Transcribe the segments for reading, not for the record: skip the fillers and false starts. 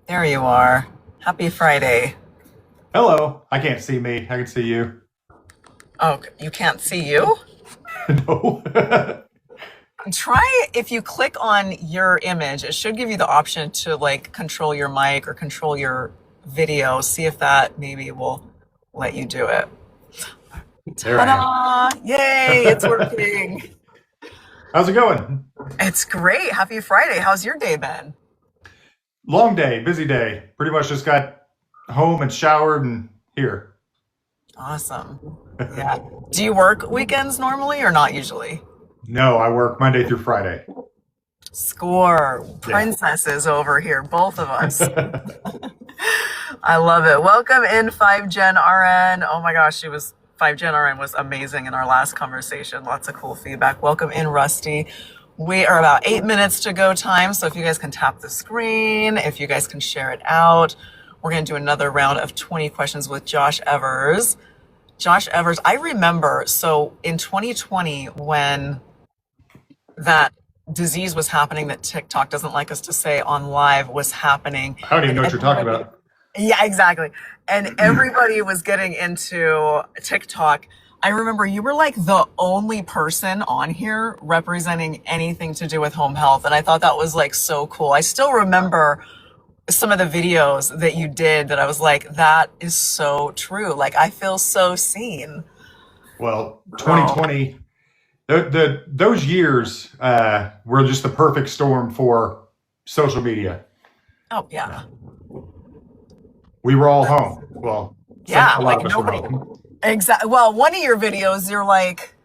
There you are. Happy Friday. Hello. I can't see me. I can see you. Oh, you can't see you? No. Try if you click on your image, it should give you the option to like control your mic or control your video. See if that maybe will let you do it. There I Ta-da! Yay, it's am. working. How's it going? It's great. Happy Friday. How's your day been? Long day, busy day. Pretty much just got home and showered and here. Awesome. Yeah. Do you work weekends normally or not usually? No, I work Monday through Friday. Score. Yeah. Princesses over here, both of us. I love it. Welcome in 5 Gen RN. Oh my gosh, she was 5 Gen RN was amazing in our last conversation. Lots of cool feedback. Welcome in Rusty. We are about 8 minutes to go time. So if you guys can tap the screen, if you guys can share it out, we're going to do another round of 20 questions with Josh Evers. Josh Evers, I remember, so in 2020, when that disease was happening that TikTok doesn't like us to say on live was happening. I don't even And know what you're talking everybody, about. yeah, exactly. And everybody was getting into TikTok. I remember you were like the only person on here representing anything to do with home health. And I thought that was like so cool. I still remember some of the videos that you did that I was like, that is so true. Like I feel so seen. Well, Oh, 2020, those years were just the perfect storm for social media. oh Yeah. yeah. We were all home. Well, Yeah, a lot like of us were nobody. home. Exactly. Well, one of your videos, you're like,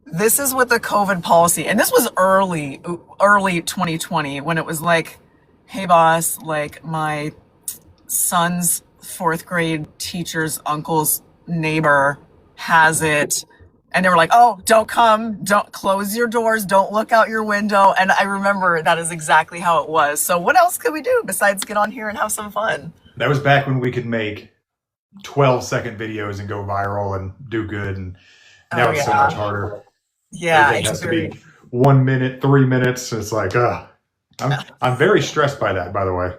this is what the COVID policy, and this was early 2020 when it was like, hey boss, like my son's fourth grade teacher's uncle's neighbor has it. And they were like, oh, don't come, don't close your doors, don't look out your window. And I remember that is exactly how it was. So what else could we do besides get on here and have some fun? That was back when we could make 12-second videos and go viral and do good. And now Oh it's so much yeah. harder. Yeah, Everything it's has to very. be 1 minute, 3 minutes. It's like, I'm very stressed by that, by the way.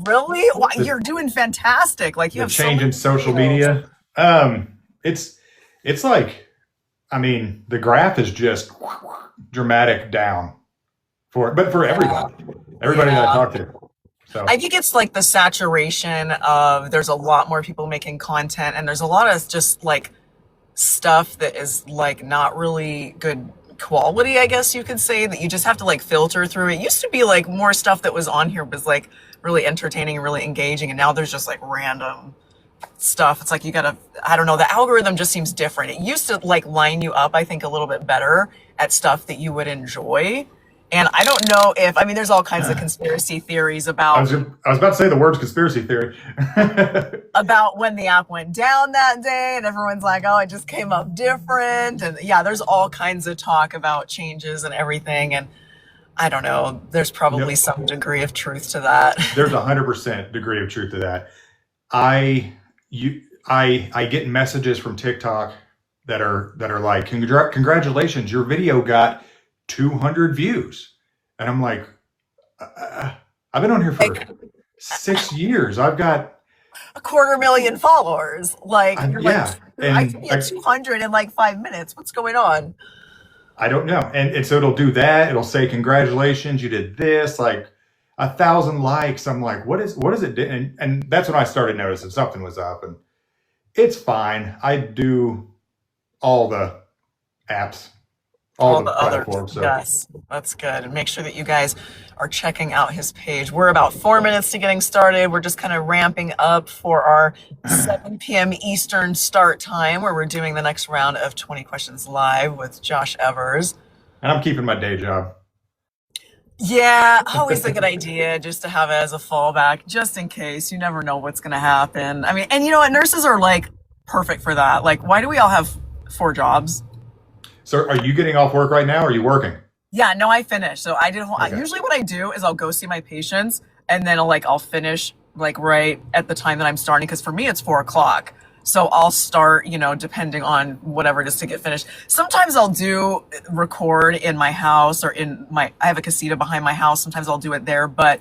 Really? Why, The you're doing fantastic. Like you the have so change many in social videos. media. It's like, I mean, the graph is just dramatic down but for Yeah. everybody that I Yeah. talk to. I So think it's like the saturation of there's a lot more people making content and there's a lot of just like stuff that is like not really good quality, I guess you could say, that you just have to like filter through. It used to be like more stuff that was on here was like really entertaining and really engaging, and now there's just like random stuff. It's like you gotta, I don't know, the algorithm just seems different. It used to like line you up, I think, a little bit better at stuff that you would enjoy. And I don't know if, I mean, there's all kinds of conspiracy theories I was about to say the words conspiracy theory. about when the app went down that day, and everyone's like, oh, it just came up different. And yeah, there's all kinds of talk about changes and everything. And I don't know, there's probably No, some degree of truth to that. there's 100% degree of truth to that. I I get messages from TikTok that are like, congratulations, your video got 200 views, and I'm like, uh, I've been on here for Like 6 years. I've got, 250,000 followers. Like you're like, yeah, I and can get 200 in like 5 minutes. What's going on? I don't know, and so it'll do that. It'll say congratulations, you did this, like 1,000 likes. I'm like, what is it? And that's when I started noticing something was up, and it's fine. I do all the apps, all All the the others. platforms. So Yes, that's good. And make sure that you guys are checking out his page. We're about 4 minutes to getting started. We're just kind of ramping up for our 7 p.m. Eastern start time, where we're doing the next round of 20 questions live with Josh Evers. and I'm keeping my day job. Yeah, always a good idea just to have it as a fallback, just in case. You never know what's going to happen. I mean, and you know what? Nurses are like perfect for that. Like, why do we all have 4 jobs? So are you getting off work right now? Or are you working? Yeah, no, I finished. So I did. Okay. Usually, what I do is I'll go see my patients, and then I'll finish like right at the time that I'm starting. Because for me, it's 4 o'clock. So I'll start, depending on whatever it is to get finished. Sometimes I'll do record in my house or in my. I have a casita behind my house. Sometimes I'll do it there, but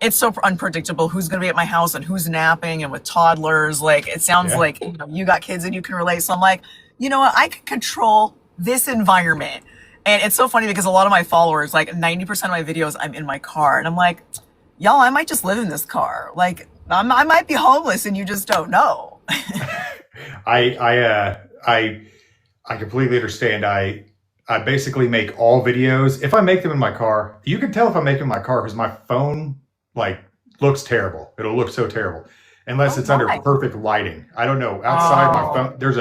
it's so unpredictable who's going to be at my house and who's napping and with toddlers. Like, it sounds Yeah. like, you got kids and you can relate. So I'm like, you know what? I can control this environment. And it's so funny because a lot of my followers, like 90% of my videos, I'm in my car. And I'm like, y'all, I might just live in this car. Like, I might be homeless and you just don't know. I I uh I completely understand. I basically make all videos. If I make them in my car, you can tell if I make them in my car because my phone like looks terrible. It'll look so terrible unless Oh, it's under my. perfect lighting. I don't know. Outside my Oh, phone, there's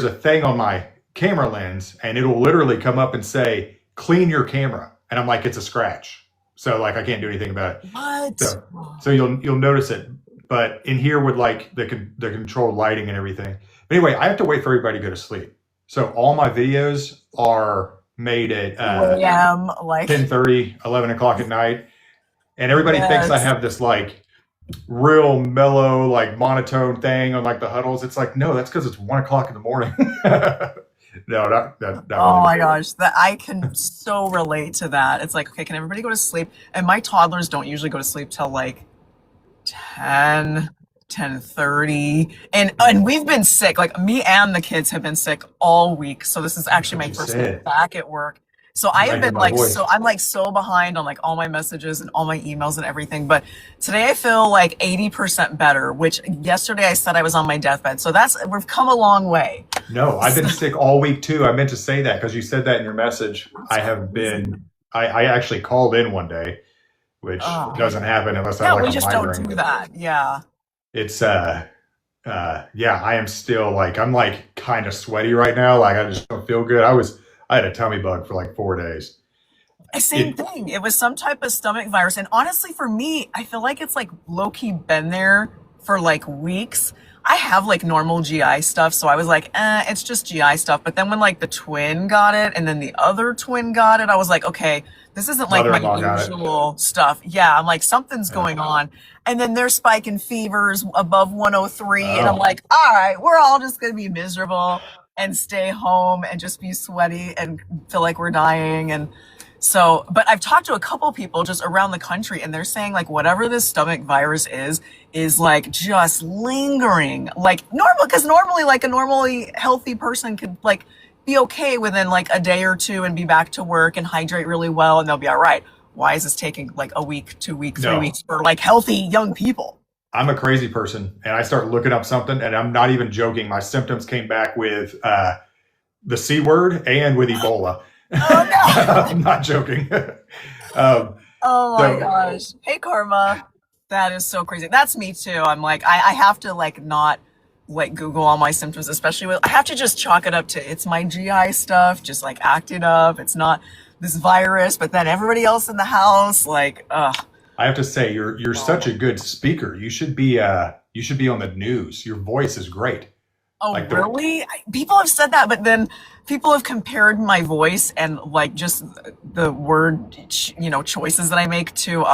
a thing on my camera lens, and it'll literally come up and say, "Clean your camera," and I'm like, "It's a scratch." So like I can't do anything about it. what? So you'll notice it. But in here with like the controlled lighting and everything. But anyway, I have to wait for everybody to go to sleep. So all my videos are made at 2 a.m. Like, 10:30, 11 o'clock at night. And everybody thinks I yes. have this like real mellow, like monotone thing on like the huddles. It's like, no, that's because it's 1 o'clock in the morning. No, not Oh really. my gosh, that I can so relate to that. It's like, okay, can everybody go to sleep? And my toddlers don't usually go to sleep till like 10, 10:30. And we've been sick. Like, me and the kids have been sick all week. So this is That's actually what my you first day said. back at work. So I I have hear been my like voice. I'm like so behind on like all my messages and all my emails and everything. But today I feel like 80% better, which yesterday I said I was on my deathbed. So we've come a long way. No, I've been sick all week too. I meant to say that because you said that in your message. That's I have crazy. been, I actually called in one day, which Oh, doesn't happen unless I have yeah, like we a just don't migraine, do but that. Yeah. it's, yeah, I am still like, I'm like kind of sweaty right now. Like I just don't feel good. I had a tummy bug for like 4 days. Same It, thing. It was some type of stomach virus. And honestly, for me, I feel like it's like low key been there for like weeks. I have like normal GI stuff. So I was like, it's just GI stuff. But then when like the twin got it and then the other twin got it, I was like, okay, this isn't like my mother-in-law got it. usual stuff. Yeah. I'm like, something's Yeah. going on. And then they're spiking fevers above 103. And I'm Oh, like, all right, we're all just going to be miserable and stay home and just be sweaty and feel like we're dying. And so, but I've talked to a couple people just around the country, and they're saying like whatever this stomach virus is like just lingering, like normal, because normally like a normally healthy person could like be okay within like a day or two and be back to work and hydrate really well, and they'll be all right. Why is this taking like a week, 2 week, three no. weeks for like healthy young people? I'm a crazy person and I start looking up something and I'm not even joking. My symptoms came back with the C word and with Ebola. Oh no. I'm not joking. um, Oh my so gosh. Hey, Karma. That is so crazy. That's me too. I'm like, I have to like not like Google all my symptoms, especially I have to just chalk it up to it's my GI stuff, just like acting up. It's not this virus, but then everybody else in the house, like, I have to say, you're such a oh, good speaker. You should be on the news. Your voice is great. oh, Like the really? People have said that, but then people have compared my voice and like just the word, choices that I make to,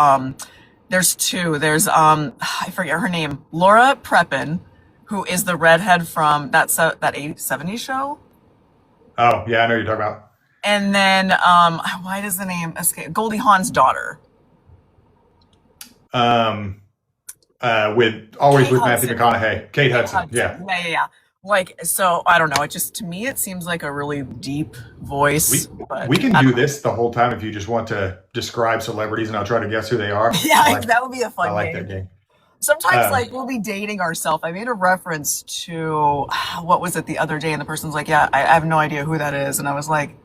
there's two. There's, I forget her name, Laura Prepon, who is the redhead from that 80s, 70s show. oh yeah, I know you're talking about. And then, why does the name escape? Goldie Hawn's daughter, Um, with always Kate with Matthew Hudson. McConaughey, Kate Kate Hudson. Yeah, Hudson. Yeah, yeah, yeah. Like, so I don't know. It just, to me, it seems like a really deep voice, but we can I do don't know. this the whole time if you just want to describe celebrities and I'll try to guess who they are. Yeah, that would be a I fun like that game. game. Sometimes, Um, like, we'll be dating ourselves. I made a reference to, what was it the other day? And the person's like, yeah, I have no idea who that is. And I was like,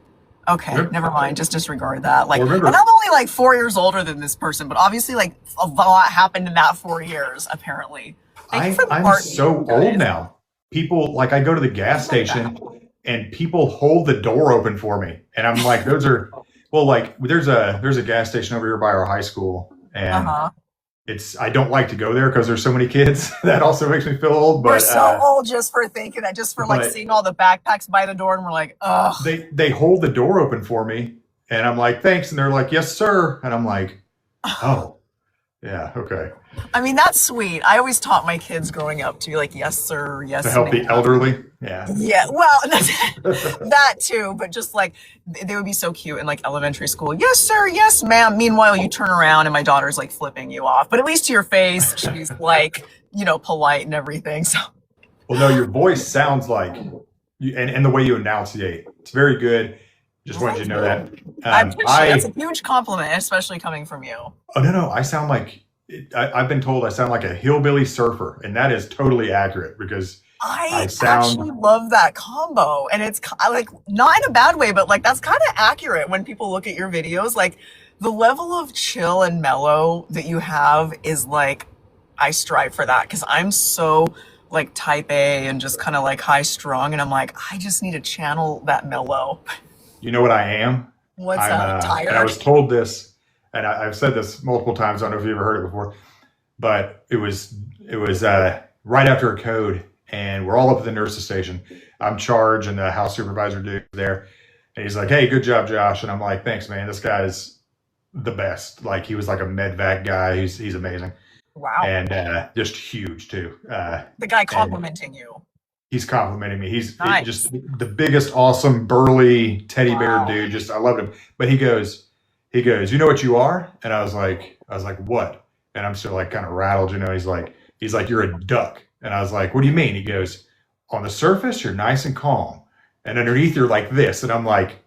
okay, remember, never mind. Just disregard that. well, Like, and remember I'm only like 4 years older than this person, but obviously, like, a lot happened in that 4 years, apparently. Thank you for the I'm partnership, so you old guys. now. People like I go to the gas Like that. station and people hold the door open for me, and I'm like, those are well, like there's a gas station over here by our high school, and Uh-huh. it's I don't like to go there because there's so many kids. That also makes me feel old, We're so old just for thinking that, just for like but seeing all the backpacks by the door, and we're like, ugh. they hold the door open for me, and I'm like, thanks, and they're like, yes, sir, and I'm like, oh. Yeah. Okay. I mean, that's sweet. I always taught my kids growing up to be like, yes, sir, To yes, help ma'am. the elderly. Yeah. Yeah, well, that too, but just like they would be so cute in like elementary school. Yes, sir, yes, ma'am. Meanwhile, you turn around and my daughter's like flipping you off, but at least to your face, she's like, polite and everything. So Well, no, your voice sounds like you, and the way you enunciate, it's very good. Just wanted you thank to know you. that. I appreciate that's a I huge compliment, especially coming from you. Oh no, no, I sound like I've been told I sound like a hillbilly surfer, and that is totally accurate because I I sound. actually love that combo, and it's like not in a bad way, but like that's kind of accurate when people look at your videos. Like the level of chill and mellow that you have is like I strive for that because I'm so like type A and just kind of like high strung, and I'm like I just need to channel that mellow. You know what I am? What's I'm that? and I Tired? was told this, and I've said this multiple times. I don't know if you ever heard it before, but it was right after a code, and we're all up at the nurse's station. I'm charged, and the house supervisor dude there, and he's like, "Hey, good job, Josh," and I'm like, "Thanks, man. This guy's the best." Like he was like a med vac guy. He's amazing Wow, and just huge too. the guy And complimenting you. he's complimenting me. Just Nice. the biggest, awesome, burly teddy bear Wow. dude. Just I loved him. But he goes, you know what you are? And I was like, what? And I'm still like kind of rattled, He's like, you're a duck. And I was like, what do you mean? He goes, on the surface, you're nice and calm, and underneath, you're like this. And I'm like,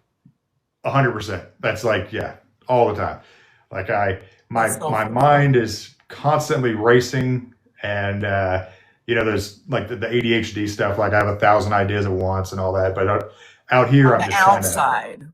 100%. That's like, yeah, all the time. Like That's so my funny. mind is constantly racing, and there's like the ADHD stuff. Like I have 1,000 ideas at once and all that. But out here, On I'm the just trying to, outside.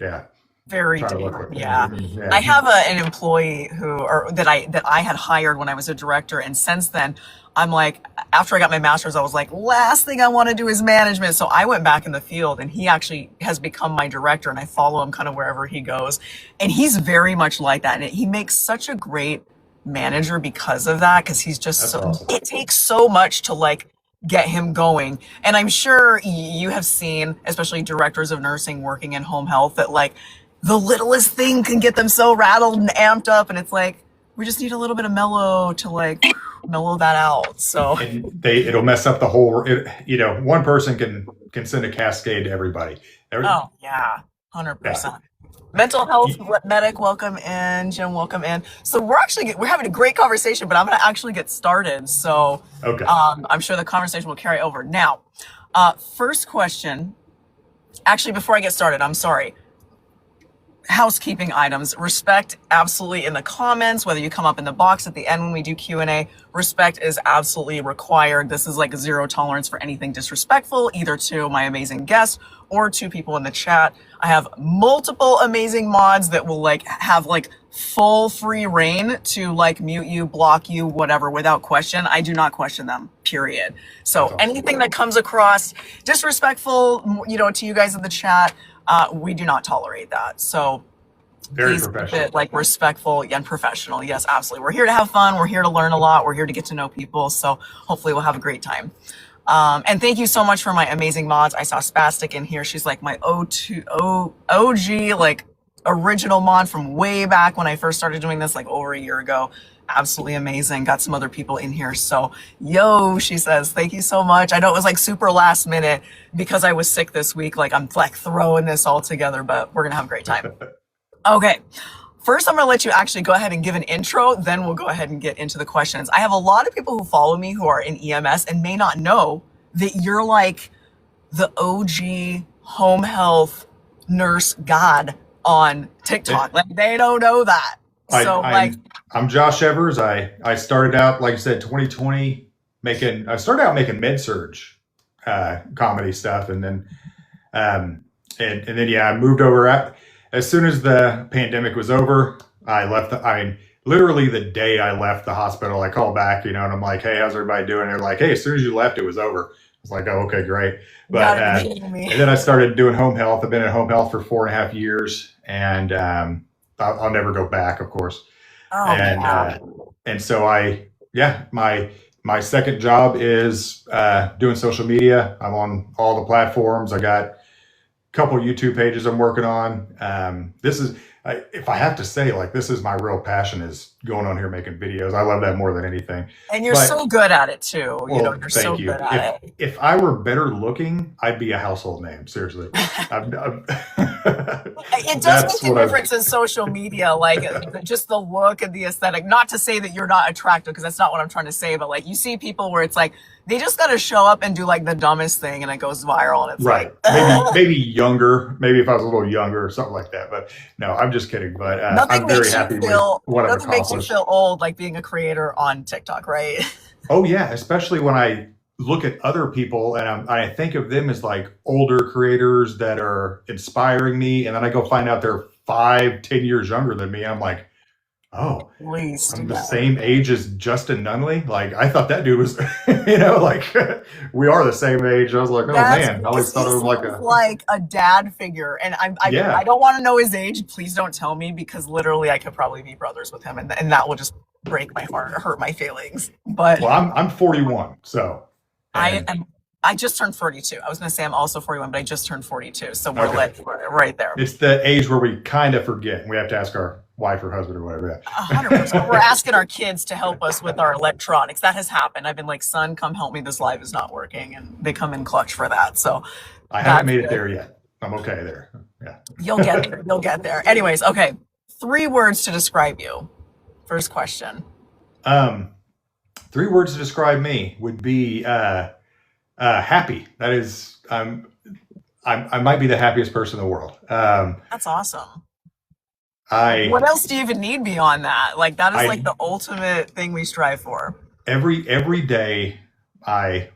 yeah, Very trying to look different. like, Yeah. I yeah, have an employee or that I had hired when I was a director, and since then, I'm like, after I got my master's, I was like, last thing I want to do is management. So I went back in the field, and he actually has become my director, and I follow him kind of wherever he goes, and he's very much like that, and he makes such a great manager because of that, because he's just that's so. awesome. It takes so much to like get him going, and I'm sure you have seen, especially directors of nursing working in home health, that like the littlest thing can get them so rattled and amped up, and it's like we just need a little bit of mellow to like mellow that out. So And it'll mess up the whole. One person can send a cascade to everybody. oh yeah, Yeah. 100%. Mental health medic, welcome in. Jim, welcome in. So we're having a great conversation, but I'm going to actually get started. So Okay. I'm sure the conversation will carry over. Now, first question. Actually, before I get started, I'm sorry. Housekeeping items. Respect absolutely in the comments, whether you come up in the box at the end when we do Q&A. Respect is absolutely required. This is like zero tolerance for anything disrespectful, either to my amazing guest or to people in the chat. I have multiple amazing mods that will like have like full free reign to like mute you, block you, whatever, without question. I do not question them, period. That's So awesome. anything that comes across disrespectful, to you guys in the chat, we do not tolerate that. So Very please keep it professional. like respectful and professional. Yes, absolutely. We're here to have fun. We're here to learn a lot. We're here to get to know people. So hopefully we'll have a great time. And thank you so much for my amazing mods. I saw Spastic in here. She's like my OG, like original mod from way back when I first started doing this, like over a year ago. Absolutely amazing. Got some other people in here. So, yo, she says, thank you so much. I know it was like super last minute because I was sick this week. Like I'm like throwing this all together, but we're going to have a great time. Okay. First, I'm going to let you actually go ahead and give an intro. Then we'll go ahead and get into the questions. I have a lot of people who follow me who are in EMS and may not know that you're like the OG home health nurse god on TikTok. Like they don't know that. I, So like, I'm Josh Evers. I started out, like I said, 2020 I started out making med surge comedy stuff, and then and then yeah, I moved over as soon as the pandemic was over. I left. Literally the day I left the hospital, I called back, and I'm like, hey, how's everybody doing? They're like, hey, as soon as you left, it was over. I was like, oh, okay, great. you But gotta be kidding me. and then I started doing home health. I've been in home health for 4.5 years, and I'll never go back, of course. Oh And yeah. and so my second job is doing social media. I'm on all the platforms. I got a couple YouTube pages I'm working on. This is if I have to say, like, this is my real passion is going on here making videos. I love that more than anything. And you're But so good at it too. well, You're so thank good you. at If I were better looking, I'd be a household name. Seriously, it. I'm It does that's make a what I've. difference in social media, like just the look and the aesthetic. Not to say that you're not attractive, because that's not what I'm trying to say, but like you see people where it's like they just got to show up and do like the dumbest thing and it goes viral and it's like, Right. Maybe younger. Maybe if I was a little younger or something like that. But no, I'm just kidding. But nothing I'm very makes you happy with feel what I've nothing makes you accomplished. feel old like being a creator on TikTok, right? Oh yeah, especially when I look at other people and I think of them as like older creators that are inspiring me, and then I go find out they're 5, 10 years younger than me. I'm like, oh, At least, I'm the yeah. same age as Justin Nunley. Like I thought that dude was, like we are the same age. I was like, oh That's man, I always because he thought of him like seems a like a dad figure, and I yeah. don't want to know his age. Please don't tell me, because literally I could probably be brothers with him, and that will just break my heart or hurt my feelings. But Well, I'm 41, so I and am. I just turned 42. I was going to say I'm also 41, but I just turned 42. So we're okay. like right there. It's the age where we kind of forget. We have to ask our wife or husband or whatever. 100%. We're asking our kids to help us with our electronics. That has happened. I've been like, son, come help me. This live is not working, and they come in clutch for that. So I haven't that's made it good. there yet. I'm okay there. Yeah. You'll get there. You'll get there. Anyways, okay. 3 words to describe you. First question. Um, 3 words to describe me would be happy. That is, I might be the happiest person in the world. That's awesome. I What else do you even need beyond that? Like that is like I the ultimate thing we strive for. every day I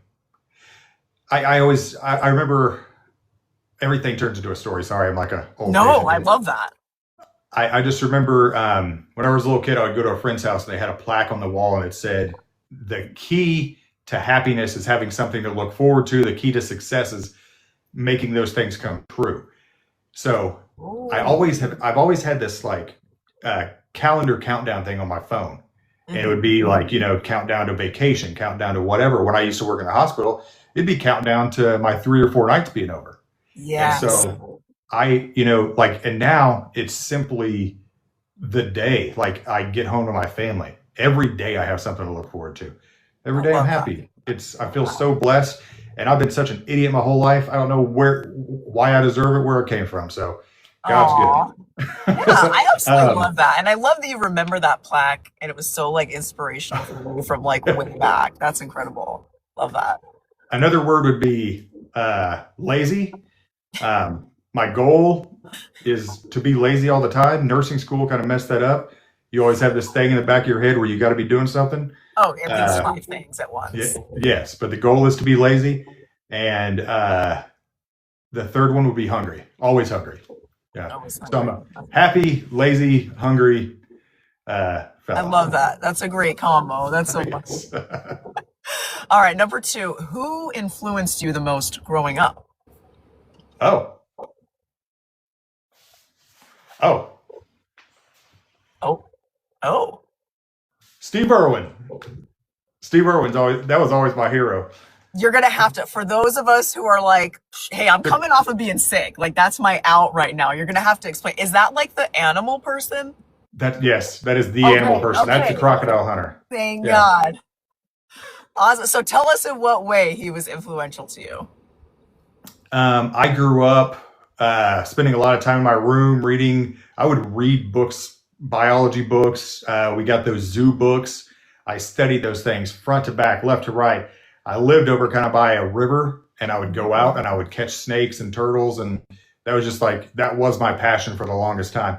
I always I remember everything turns into a story. Sorry, I'm like a old No, fashioned I dude. love that. I just remember when I was a little kid, I would go to a friend's house and they had a plaque on the wall and it said, the key to happiness is having something to look forward to. The key to success is making those things come true. So Ooh. I've always had this like calendar countdown thing on my phone. And it Mhm. would be like, countdown to vacation, countdown to whatever. When I used to work in the hospital, it'd be countdown to my 3 or 4 nights being over. And Yes. so like, and now it's simply the day. Like I get home to my family. Every day I have something to look forward to. Every I day I'm love that. happy. I feel so blessed. And I've been such an idiot my whole life. I don't know why I deserve it, where it came from. So God's Aw. Yeah, good. I absolutely um, love that. And I love that you remember that plaque and it was so like inspirational for you from like way back. That's incredible. Love that. Another word would be lazy. My goal is to be lazy all the time. Nursing school kind of messed that up. You always have this thing in the back of your head where you got to be doing something. Oh, at least Uh, 5 things at yeah, once. yes, but the goal is to be lazy. And the third one would be hungry. Always hungry. Yeah. Always So I'm hungry. a happy, lazy, hungry I fella. love that. That's a great combo. That's so funny. Yes. All right, number 2. Who influenced you the most growing up? Oh, oh, Oh, oh. Steve Irwin. Steve Irwin's that was always my hero. You're gonna have to, for those of us who are like, hey, I'm coming off of being sick, like that's my out right now. You're gonna have to explain. Is that like the animal person? Yes, that is the animal Okay, person. That's the okay. crocodile hunter. Thank Yeah. God. Awesome. So tell us in what way he was influential to you. I grew up spending a lot of time in my room reading. I would read books, biology books. We got those zoo books. I studied those things front to back, left to right. I lived over kind of by a river, and I would go out and I would catch snakes and turtles, and that was just like that was my passion for the longest time.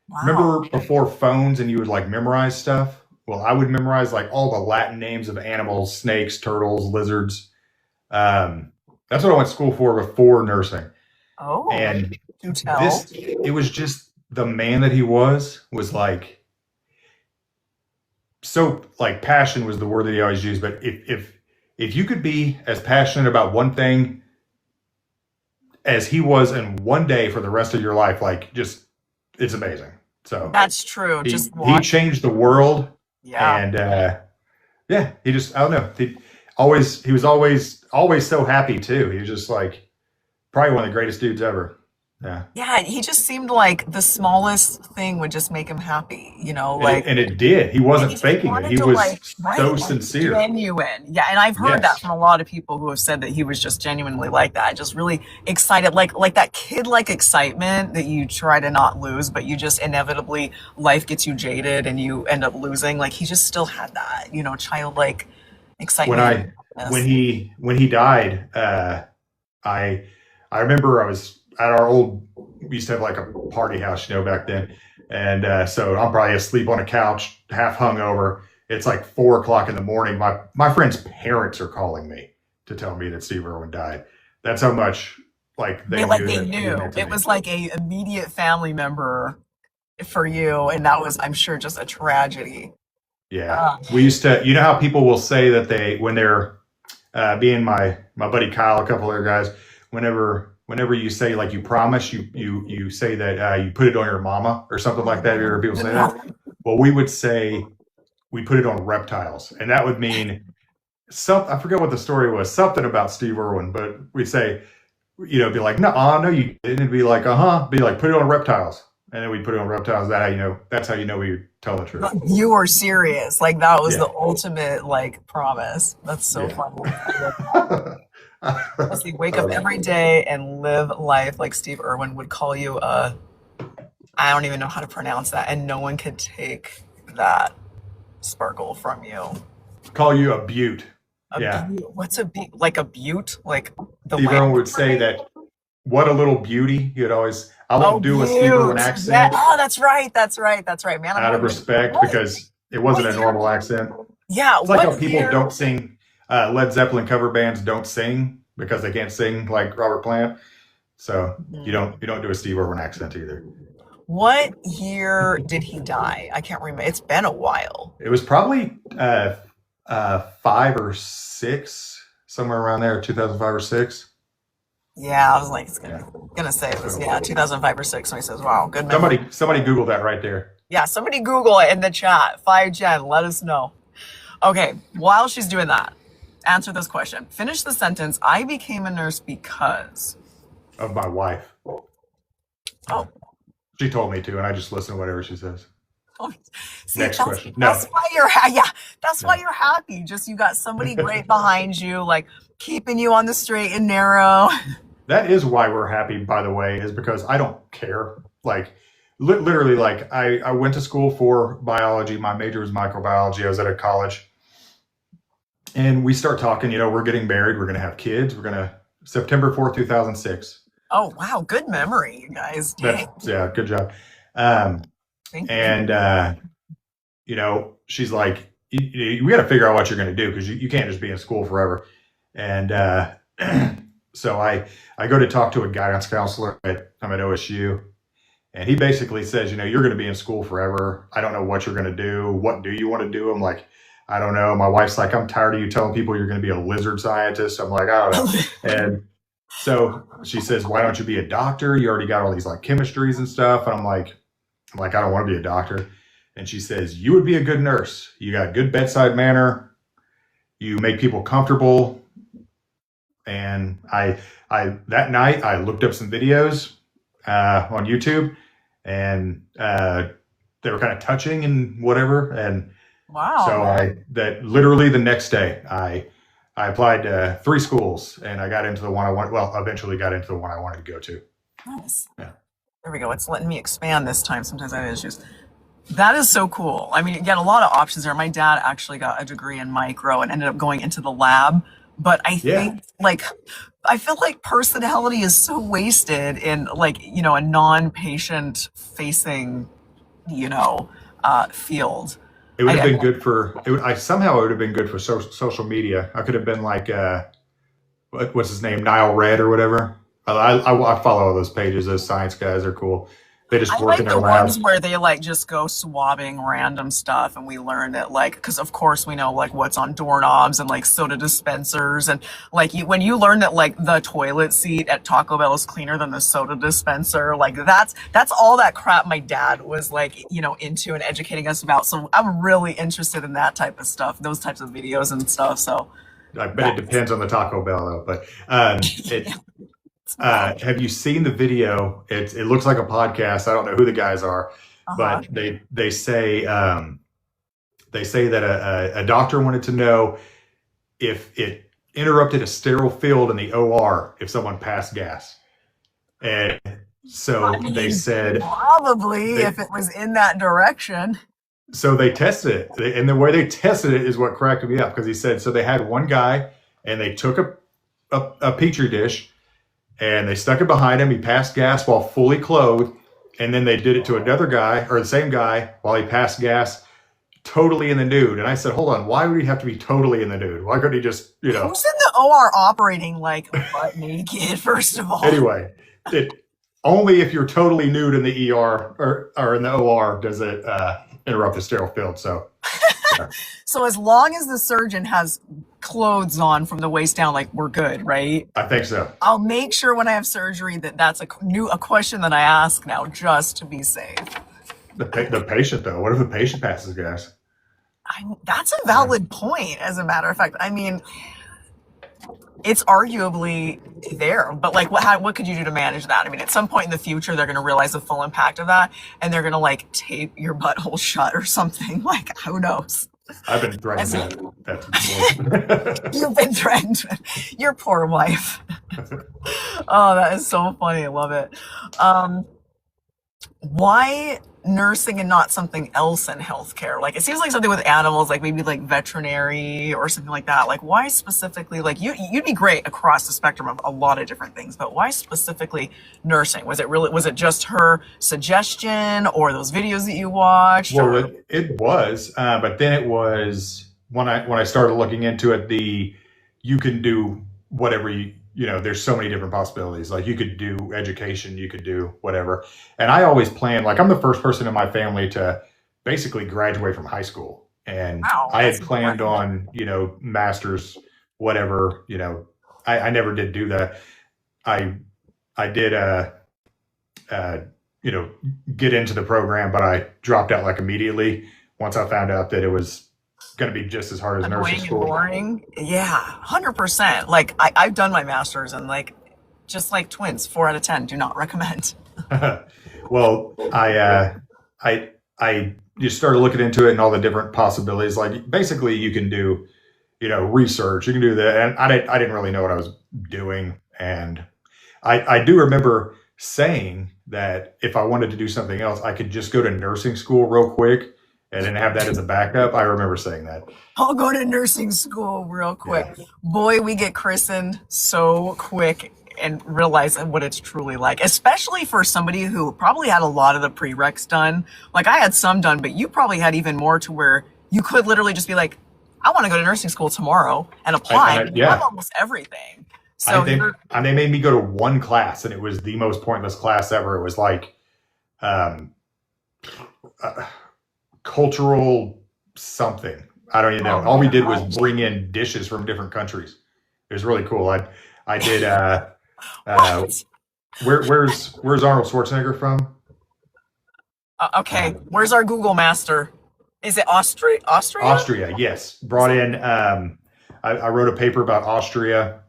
Wow. Remember before phones and you would like memorize stuff? Well, I would memorize like all the Latin names of animals, snakes, turtles, lizards. Um, that's what I went to school for before nursing. Oh, And do tell. it was just the man that he was like, so like passion was the word that he always used. But if you could be as passionate about one thing as he was in one day for the rest of your life, like just it's amazing. So That's true. he Just he watch. changed the world, Yeah. and yeah, he just I don't know. He was always so happy too. He was just like probably one of the greatest dudes ever. Yeah. Yeah, he just seemed like the smallest thing would just make him happy, like. And it did. He And he wasn't just faking it. wanted He to was like, right, so like sincere. genuine. Yeah, and I've heard that Yes. from a lot of people who have said that he was just genuinely like that, just really excited, like that kid-like excitement that you try to not lose, but you just inevitably life gets you jaded and you end up losing. Like he just still had that, childlike When excitement and I happiness. when he died, I I remember I was at our old, we used to have like a party house, back then. And so I'm probably asleep on a couch, half hungover. It's like 4 o'clock in the morning. My friend's parents are calling me to tell me that Steve Irwin died. That's how much like They they like knew they that he knew meant to it me. was like a immediate family member for you, and that was, I'm sure, just a tragedy. Yeah. Uh, We used to, how people will say that they, when they're being my buddy Kyle, a couple other guys, whenever you say like you promise, you say that you put it on your mama or something like that. Have you heard people say that? Well, we would say we put it on reptiles, and that would mean some. I forget what the story was. Something about Steve Irwin, but we'd say, be like, no, no, you didn't. It'd be like, be like, put it on reptiles, and then we put it on reptiles. That how you know? That's how you know we tell the truth. You were serious. Like that was the Yeah, ultimate like promise. That's so yeah. funny. I love that. Honestly, wake up Um, every day and live life like Steve Irwin would call you a, I don't even know how to pronounce that, and no one could take that sparkle from you. call you a beaut. A Yeah, butte. What's a butte? Like a butte? Like the Steve land Irwin would say information? that, what a little beauty. He'd always, I Oh, won't do a Steve Irwin butte. Yeah. accent Oh, that's right. That's right. That's right. Man, I'm out of old. respect What? because it What wasn't a year? normal accent. Yeah. It's like how What people year? don't sing, Led Zeppelin cover bands don't sing because they can't sing like Robert Plant. So you don't do a Steve Irwin accent either. What year did he die? I can't remember. It's been a while. It was probably 5 or 6, somewhere around there, 2005 or six. Yeah, I was like, it's Yeah. gonna say it was, So yeah, 2005 or six. And he says, "Wow, good memory." somebody Google that right there. Yeah, somebody Google it in the chat. 5Gen, let us know. Okay, while she's doing that, answer this question. Finish the sentence. I became a nurse because. Of my wife. Yeah. Oh, She told me to, and I just listen to whatever she says. oh, see, Next question. that's No, why yeah, that's why no. you're happy. Just you got somebody great behind you, like keeping you on the straight and narrow. That is why we're happy, by the way, is because I don't care. Like, literally, like, I went to school for biology. My major was microbiology. I was at a college. And we start talking, we're getting married. We're going to have kids. September 4th, 2006. Oh, wow, good memory, you guys. Dang, Yeah, good job. Um, thank you. and, she's like, we got to figure out what you're going to do because you can't just be in school forever. And so I go to talk to a guidance counselor I'm at OSU, and he basically says, you're going to be in school forever. I don't know what you're going to do. What do you want to do? I'm like, I don't know. My wife's like, I'm tired of you telling people you're going to be a lizard scientist. I'm like, I don't know. And so she says, why don't you be a doctor? You already got all these like chemistries and stuff. And I'm like, I don't want to be a doctor. And she says, you would be a good nurse. You got good bedside manner. You make people comfortable. And I that night I looked up some videos on YouTube, and they were kind of touching and whatever. And so Wow. that literally the next day I applied to 3 schools, and I got into the one I wanted. Well, eventually got into the one I wanted to go to. Nice. Yeah. There we go. It's letting me expand this time. Sometimes I have issues. That is so cool. I mean, you get a lot of options there. My dad actually got a degree in micro and ended up going into the lab. But I Yeah. think, like, I feel like personality is so wasted in, like, a non-patient facing, field. It would have I been good for it. I somehow it would have been good for social media. I could have been like, what's his name, Nile Red or whatever. I follow all those pages. Those science guys are cool. They just I work in like their the ones lab. where they like just go swabbing random stuff and we learn that like because of course we know like what's on doorknobs and like soda dispensers and like when you learn that like the toilet seat at Taco Bell is cleaner than the soda dispenser, like that's all that crap my dad was like into and educating us about. So I'm really interested in that type of stuff, those types of videos and stuff. So I bet it that's depends on the Taco Bell though, but it Have you seen the video? It looks like a podcast. I don't know who the guys are, Uh-huh. but they say that a doctor wanted to know if it interrupted a sterile field in the OR if someone passed gas, and I so they mean, said probably they if it was in that direction. so they tested it, and the way they tested it is what cracked me up because he said so they had one guy and they took a petri dish and they stuck it behind him. He passed gas while fully clothed, and then they did it to another guy or the same guy while he passed gas totally in the nude. And I said, hold on, why would he have to be totally in the nude? Why couldn't he just, Who's in the OR operating like butt naked, first of all? Anyway, it only if you're totally nude in the ER or in the OR does it interrupt the sterile field. So, So as long as the surgeon has clothes on from the waist down, like we're good, right? I think so. I'll make sure when I have surgery that that's a question that I ask now just to be safe. The patient, though, what if the patient passes gas? That's a valid point, as a matter of fact. I mean, it's arguably there, but like, what could you do to manage that? I mean, at some point in the future, they're going to realize the full impact of that, and they're going to like tape your butthole shut or something. Like, who knows? I've been threatened that. You've been threatened. Your poor wife. Oh, that is so funny. I love it. Why nursing and not something else in healthcare? Like, it seems like something with animals, like maybe like veterinary or something like that. Like, why specifically, like you'd be great across the spectrum of a lot of different things, but why specifically nursing? Was it just her suggestion or those videos that you watched? Well, it was, but then it was when I started looking into it, you can do whatever there's so many different possibilities. Like you could do education, you could do whatever. And I always plan, like I'm the first person in my family to basically graduate from high school. And Wow, I had that's planned incredible. on, master's, whatever, I never did do that. I did, uh, get into the program, but I dropped out like immediately once I found out that it was going to be just as hard as nursing Annoying and school. boring. Yeah, 100%. Like I've done my master's and like just like twins, 4 out of 10. Do not recommend. Well, I just started looking into it and all the different possibilities. Like basically, you can do, research. You can do that, and I didn't really know what I was doing. And I do remember saying that if I wanted to do something else, I could just go to nursing school real quick and then have that as a backup. I remember saying that. I'll go to nursing school real quick. Yeah. Boy, we get christened so quick and realize what it's truly like, especially for somebody who probably had a lot of the prereqs done. Like I had some done, but you probably had even more to where you could literally just be like, I want to go to nursing school tomorrow and apply. You have almost everything. So they made me go to one class, and it was the most pointless class ever. It was like cultural something. I don't even know. All we did was bring in dishes from different countries. It was really cool. I did. Where's Arnold Schwarzenegger from? Okay, where's our Google Master? Is it Austria? Austria, yes. Brought in. I wrote a paper about Austria,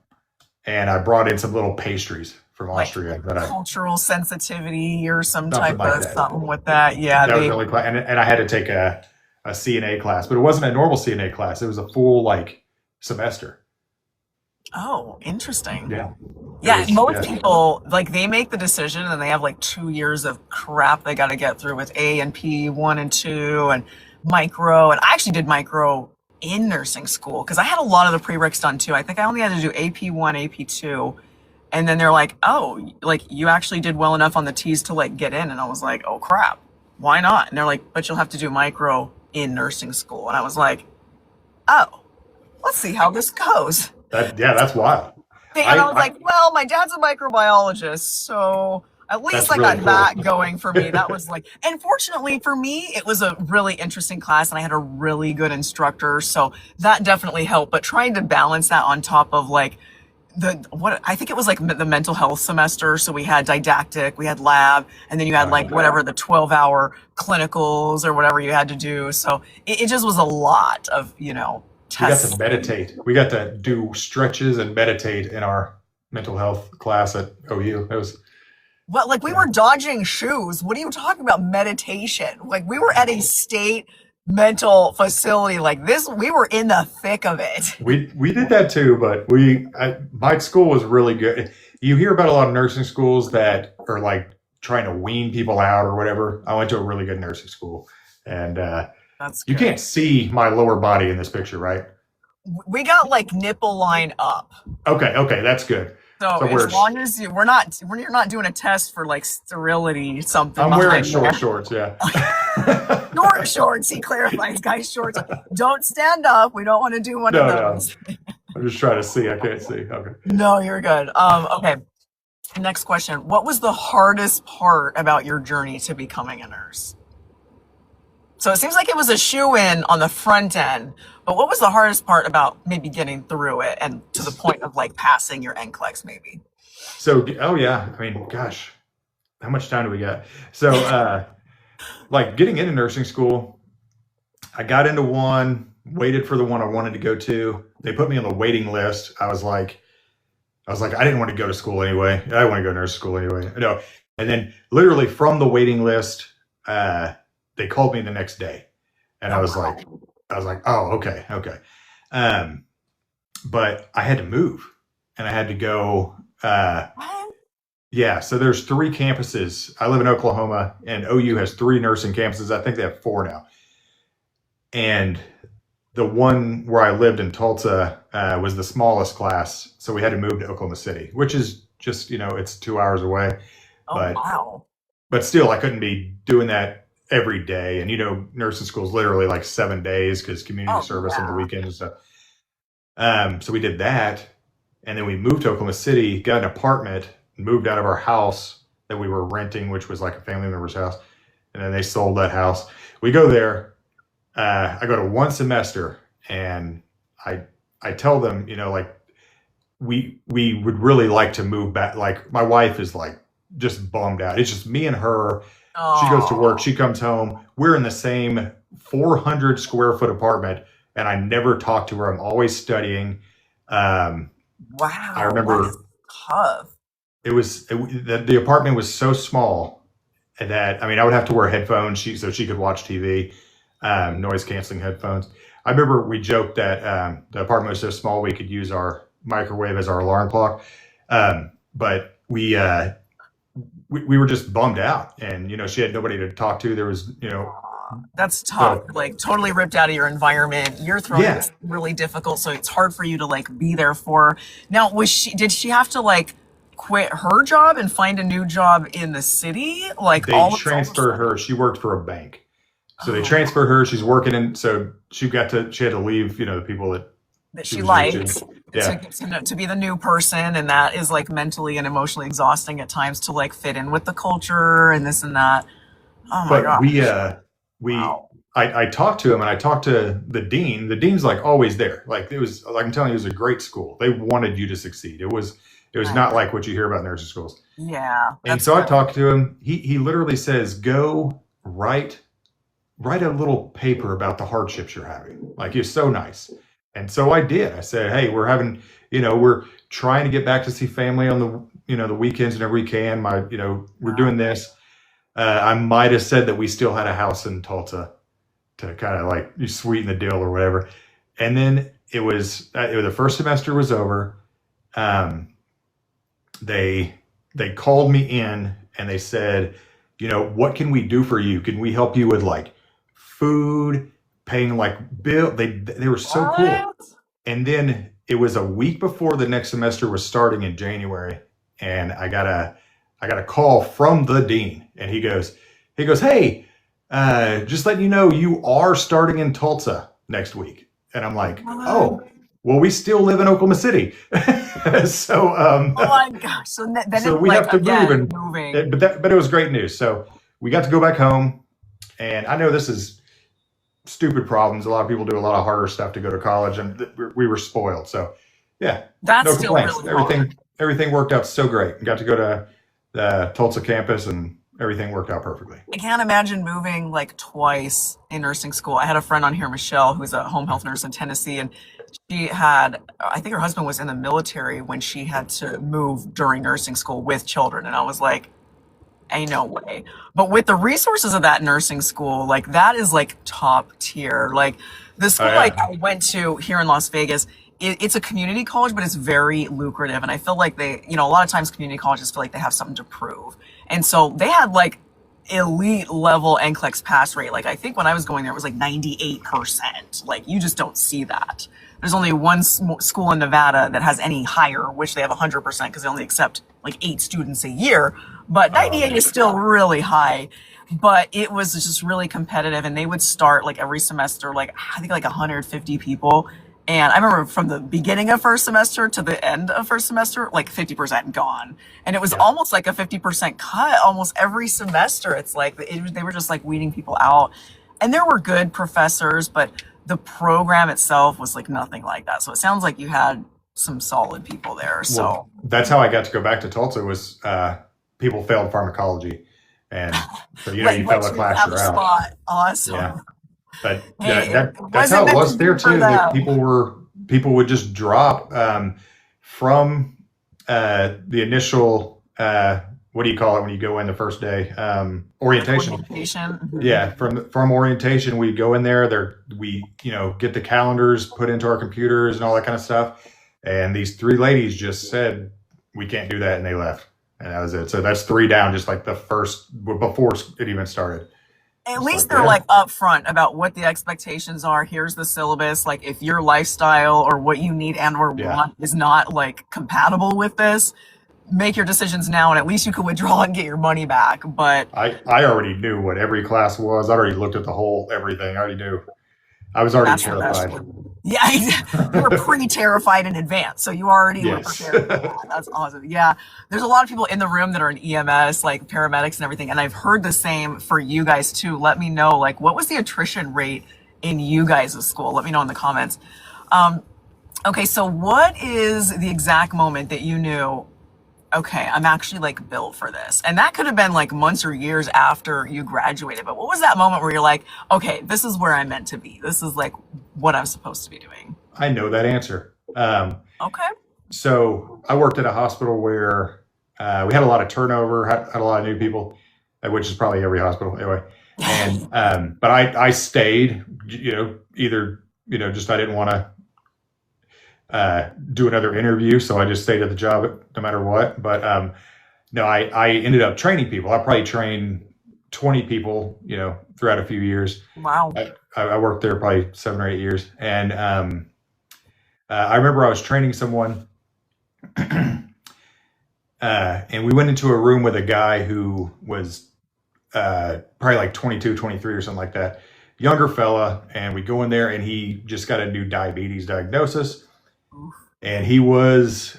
and I brought in some little pastries from Austria. Like cultural sensitivity or some Something type like of that. something with that. Yeah, That was really cool. And I had to take a CNA class, but it wasn't a normal CNA class. It was a full semester. Oh, interesting. Yeah. Yeah, most people like they make the decision and they have like 2 years of crap they got to get through with A and P 1 and 2 and micro. And I actually did micro in nursing school because I had a lot of the prereqs done too. I think I only had to do AP1, AP2. And then they're like, oh, like you actually did well enough on the T's to like get in. And I was like, oh crap, why not? And they're like, but you'll have to do micro in nursing school. And I was like, oh, let's see how this goes. That's wild. And I was like, well, my dad's a microbiologist, so at least I got that going for me. That was like, and fortunately for me, it was a really interesting class and I had a really good instructor. So that definitely helped. But trying to balance that on top of like I think it was like the mental health semester. So we had didactic, we had lab, and then you had like whatever the 12-hour clinicals or whatever you had to do. So it just was a lot of, tests. We got to meditate. We got to do stretches and meditate in our mental health class at OU. It was, What, like we yeah. were dodging shoes. What are you talking about? Meditation. Like we were at a state mental facility like this. We were in the thick of it. We did that too, but my school was really good. You hear about a lot of nursing schools that are like trying to wean people out or whatever. I went to a really good nursing school, and That's you good. can't see my lower body in this picture, right? We got like nipple line up. Okay, okay, that's good. So So as long as you're not doing a test for like sterility, something I'm wearing behind short there. shorts, yeah. Short shorts, he clarifies, guys, shorts. Don't stand up. We don't want to do one of No, no, those. I'm just trying to see. I can't see. Okay. No, you're good. Okay. Next question. What was the hardest part about your journey to becoming a nurse? So it seems like it was a shoe-in on the front end, but what was the hardest part about maybe getting through it and to the point of like passing your NCLEX maybe? So, oh yeah, I mean, gosh, how much time do we got? So, like getting into nursing school, I got into one, waited for the one I wanted to go to. They put me on the waiting list. I was like, I didn't want to go to school anyway. I want to go to nursing school anyway. No. And then literally from the waiting list, they called me the next day. And Oh, wow. I was like, oh, okay, okay. Um, but I had to move and I had to go, What? yeah. So there's three campuses. I live in Oklahoma and OU has three nursing campuses. I think they have four now. And the one where I lived in Tulsa was the smallest class, so we had to move to Oklahoma City, which is just it's 2 hours away. Oh, But wow. still, I couldn't be doing that every day. And nursing school is literally like 7 days because community Oh, service on the yeah. weekends and stuff. So we did that, and then we moved to Oklahoma City, got an apartment, moved out of our house that we were renting, which was like a family member's house, and then they sold that house. We go there. I go to one semester, and I I tell them, like we would really like to move back. Like my wife is like just bummed out. It's just me and her. She goes to work. Oh, She comes home. We're in the same 400 square foot apartment, and I never talk to her. I'm always studying. Um, I wow. That is remember tough. the apartment was so small that I mean I would have to wear headphones so she could watch TV, noise canceling headphones. I remember we joked that the apartment was so small we could use our microwave as our alarm clock, but we were just bummed out, and she had nobody to talk to. There was That's tough. so Like totally ripped out of your environment. You're throwing yeah, this really difficult, so it's hard for you to like be there for her. Now, did she have to like quit her job and find a new job in the city? Like they all of a transferred sudden? her. She worked for a bank. So they Oh, transferred her. She's working in, so she had to leave, the people that that she she was used to. liked Yeah. to be the new person, and that is like mentally and emotionally exhausting at times to like fit in with the culture and this and that. Oh my But gosh. we, Wow. I talked to him and I talked to the dean. The dean's like always there. Like it was, like I'm telling you, it was a great school. They wanted you to succeed. It was not Nice. like what you hear about nursing schools. Yeah, And that's so I good. talked to him. He literally says, go write write a little paper about the hardships you're having. Like he's so nice. And so I did. I said, hey, we're trying to get back to see family on the weekends whenever we can. We're Yeah. doing this. I might have said that we still had a house in Tulsa to kind of like sweeten the deal or whatever. And then the first semester was over. Um, they they called me in and they said, what can we do for you? Can we help you with like food, paying like bill? They were so cool. What? And then it was a week before the next semester was starting in January, and I got a call from the dean, and he goes, hey, just letting you know you are starting in Tulsa next week. And I'm like, What? oh, well, we still live in Oklahoma City, so Oh my gosh. So then so it's we like have to move, again and moving. but it was great news. So we got to go back home, and I know this is stupid problems. A lot of people do a lot of harder stuff to go to college, and we were spoiled. So yeah, That's no still complaints. really hard. Everything worked out so great. Got to go to the Tulsa campus, and everything worked out perfectly. I can't imagine moving like twice in nursing school. I had a friend on here, Michelle, who's a home health nurse in Tennessee, and She had, I think her husband was in the military when she had to move during nursing school with children. And I was like, ain't no way. But with the resources of that nursing school, like that is like top tier. Like the Oh school like yeah. I went to here in Las Vegas, it's a community college, but it's very lucrative. And I feel like a lot of times community colleges feel like they have something to prove. And so they had like elite level NCLEX pass rate. Like I think when I was going there, it was like 98%. Like you just don't see that. There's only one school in Nevada that has any higher, which they have 100% because they only accept like 8 students a year. But Oh 98 man. is still really high. But it was just really competitive, and they would start like every semester, like I think like 150 people. And I remember from the beginning of first semester to the end of first semester, like 50% gone. And it was Yeah. almost like a 50% cut almost every semester. It's like they were just like weeding people out. And there were good professors, but the program itself was like nothing like that. So it sounds like you had some solid people there. Well, So that's how I got to go back to Tulsa was people failed pharmacology. And so, you fail let a you class, have a you're out. spot. Yeah. Awesome. But Hey, it that's wasn't how it meant to was be there for too. That them. people would just drop from the initial what do you call it when you go in the first day, Like orientation. orientation. Yeah, from orientation, we go in there. We get the calendars put into our computers and all that kind of stuff. And these three ladies just said we can't do that, and they left, and that was it. So that's three down, just like the first before it even started. At It's least like they're yeah, like upfront about what the expectations are. Here's the syllabus. Like if your lifestyle or what you need and or yeah. want is not like compatible with this, make your decisions now and at least you can withdraw and get your money back. But I already knew what every class was. I already looked at the whole everything. I already knew. I was already that's the best. terrified. Yeah, you were pre-terrified in advance, so you already were Yes. prepared for that. That's awesome. Yeah, there's a lot of people in the room that are in EMS, like paramedics and everything, and I've heard the same for you guys too. Let me know, like, what was the attrition rate in you guys' school? Let me know in the comments. Um, okay, so what is the exact moment that you knew, okay, I'm actually like built for this? And that could have been like months or years after you graduated. But what was that moment where you're like, okay, this is where I'm meant to be. This is like what I'm supposed to be doing. I know that answer. Okay. So I worked at a hospital where we had a lot of turnover, had a lot of new people, which is probably every hospital anyway. And but I stayed, either just I didn't want to do another interview, so I just stayed at the job no matter what. But no, I ended up training people. I probably trained 20 people, throughout a few years. Wow. I worked there probably 7 or 8 years, and I remember I was training someone, and we went into a room with a guy who was probably like 22, 23 or something like that, younger fella, and we go in there, and he just got a new diabetes diagnosis, and he was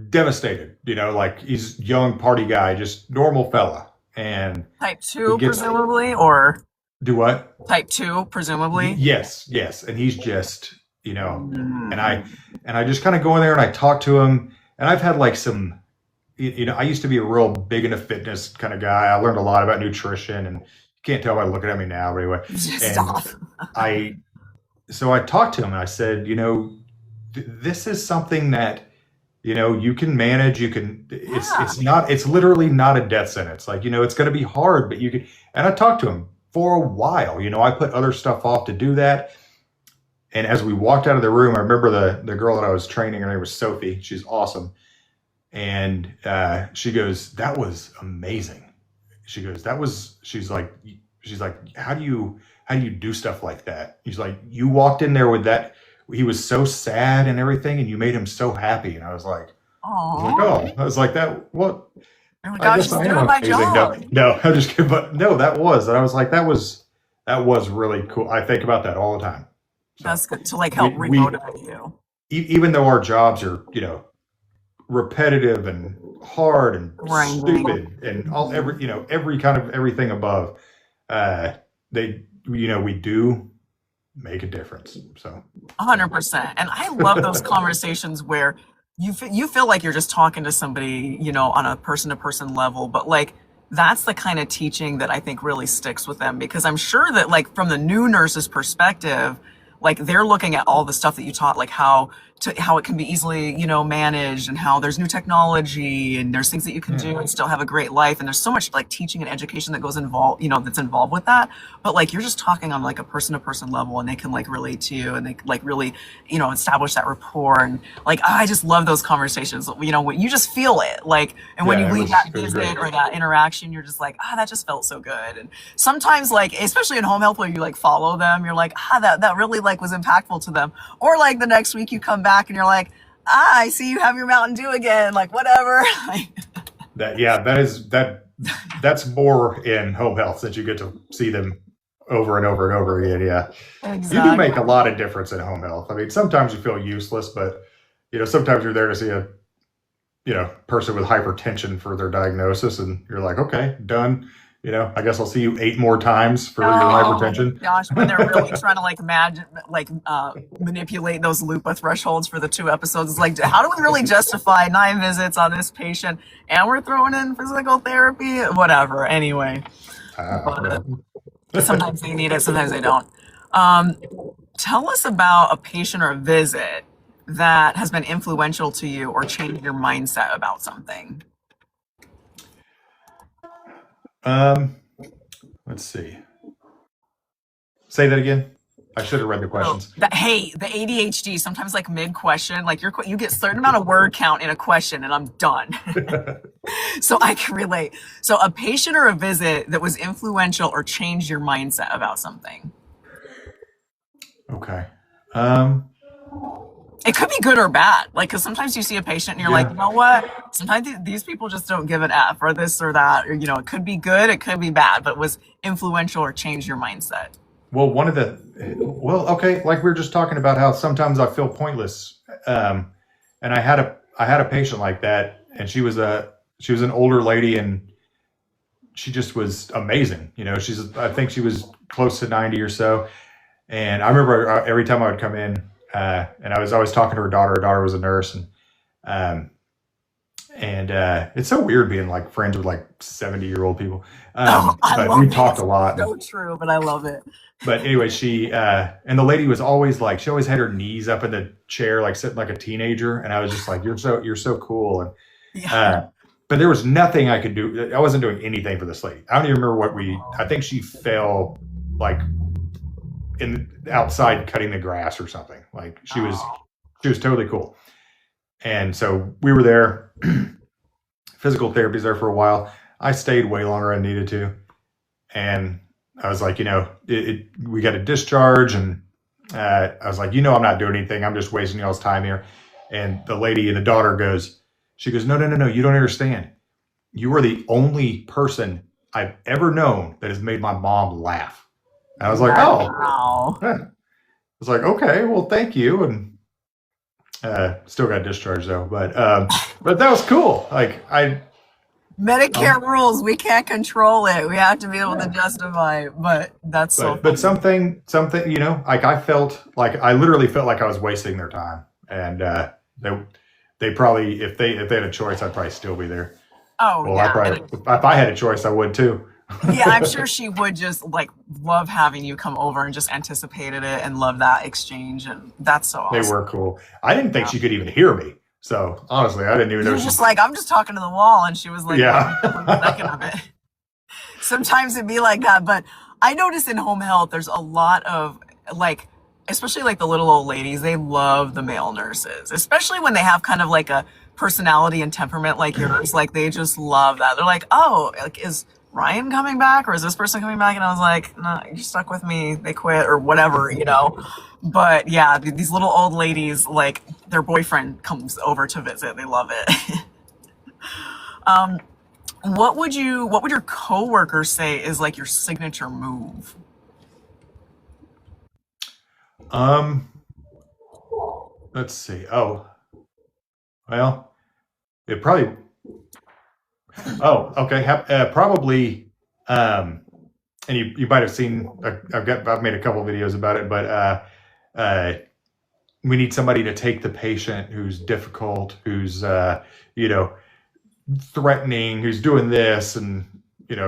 devastated, like he's young party guy, just normal fella, and Type he 2, gets presumably, or do what? type 2, presumably. Yes, and he's just, and I Mm. and I just kind of go in there and I talk to him, and I've had like some, I used to be a real big into fitness kind of guy. I learned a lot about nutrition, and you can't tell by looking at me now, but anyway, and Stop. I so I talked to him and I said, this is something that you can manage. You can. Yeah. It's literally not a death sentence. Like it's going to be hard, but you can. And I talked to him for a while. I put other stuff off to do that. And as we walked out of the room, I remember the girl that I was training. Her name was Sophie. She's awesome. And she goes, "That was amazing." She goes, "That was." She's like, "How do you do stuff like that?" He's like, "You walked in there with that. He was so sad and everything, and you made him so happy." And Oh, I was like, "That what? oh my I gosh, guess she's I am doing my amazing." No, job. no, I'm just kidding. But no, and I was like, that was really cool. I think about that all the time. So That's good to like help we remotivate you. even though our jobs are repetitive and hard and Grinding. stupid and all every kind of everything above, they we do make a difference. So 100%. And I love those conversations where you feel like you're just talking to somebody, on a person to person level, but like that's the kind of teaching that I think really sticks with them because I'm sure that like from the new nurse's perspective, like they're looking at all the stuff that you taught, like how it can be easily, managed, and how there's new technology and there's things that you can do Hmm. and still have a great life. And there's so much like teaching and education that goes involved, that's involved with that. But like you're just talking on like a person to person level, and they can like relate to you, and they like really, establish that rapport. And like I just love those conversations. When you just feel it, like, and when you Yeah, leave that it was visit great. or that interaction, you're just like, that just felt so good. And sometimes, like, especially in home health where you like follow them, you're like, that really like was impactful to them. Or like the next week you come back and you're like, I see you have your Mountain Dew again, like whatever. That's more in home health, that you get to see them over and over and over again. Yeah. You do make a Exactly. lot of difference in home health. I mean, sometimes you feel useless, but sometimes you're there to see a person with hypertension for their diagnosis, and you're like, okay, done. I guess I'll see you 8 more times for your Oh hypertension. gosh, when they're really trying to like imagine, like manipulate those LUPA thresholds for the 2 episodes, it's like, how do we really justify 9 visits on this patient, and we're throwing in physical therapy, whatever. Anyway, but Yeah. sometimes they need it, sometimes they don't. Um, Tell us about a patient or a visit that has been influential to you or changed your mindset about something. um, let's see. Say that again. I should have read the So questions. that, hey, the ADHD sometimes like mid question, like you get certain amount of word count in a question, and I'm done. So I can relate. So a patient or a visit that was influential or changed your mindset about something. Okay. Um, It could be good or bad. Like, because sometimes you see a patient and you're like, yeah. you know what? Sometimes these people just don't give an F or this or that. Or, it could be good, it could be bad, but was influential or changed your mindset. Well, okay, like we were just talking about how sometimes I feel pointless. And I had a patient like that, and she was an older lady, and she just was amazing. I think she was close to 90 or so. And I remember every time I would come in, and I was always talking to her daughter. Her daughter was a nurse, um, and it's so weird being like friends with like 70-year-old people. Oh, I But we love it. talked a It's lot. so true, but I love it. But anyway, she and the lady was always like, she always had her knees up in the chair, like sitting like a teenager. And I was just like, you're so cool. And Yeah. uh, but there was nothing I could do. I wasn't doing anything for this lady. I don't even remember I think she fell like in outside cutting the grass or something. Like Oh. she was totally cool. And so we were there. Physical therapy's there for a while. I stayed way longer than I needed to, and I was like, we got a discharge, and I was like, I'm not doing anything. I'm just wasting y'all's time here. And the lady and the daughter she goes, no, no, no, no, you don't understand. You are the only person I've ever known that has made my mom laugh. And I was like, oh, Wow. huh. I was like, okay, well, thank you. And still got discharged though, but that was cool. Like Medicare um, rules. We can't control it. We have to be able to yeah. justify it. But that's so But funny. something, like I literally felt like I was wasting their time, and they probably, if they had a choice, I'd probably still be there. Oh Well, I yeah. probably, if I had a choice, I would too. Yeah, I'm sure she would just like love having you come over and just anticipated it and love that exchange. And that's so They awesome. were cool. I didn't think Yeah. she could even hear me. So honestly, I didn't even You know were she. just like, I'm just talking to the wall. And she was like loving every second Yeah. of it. Sometimes it'd be like that. But I notice in home health, there's a lot of like, especially like the little old ladies, they love the male nurses, especially when they have kind of like a personality and temperament like yours. Like they just love that. They're like, oh, like is Ryan coming back or is this person coming back? And I was like, no, you're stuck with me. They quit or whatever. But yeah, these little old ladies, like their boyfriend comes over to visit. They love it. um, what would your coworkers say is like your signature move? um. Let's see. Oh, well, it probably. Oh, okay. Probably. Um. And you might have seen. I've made a couple videos about it, but uh, we need somebody to take the patient who's difficult, who's you know threatening, who's doing this, and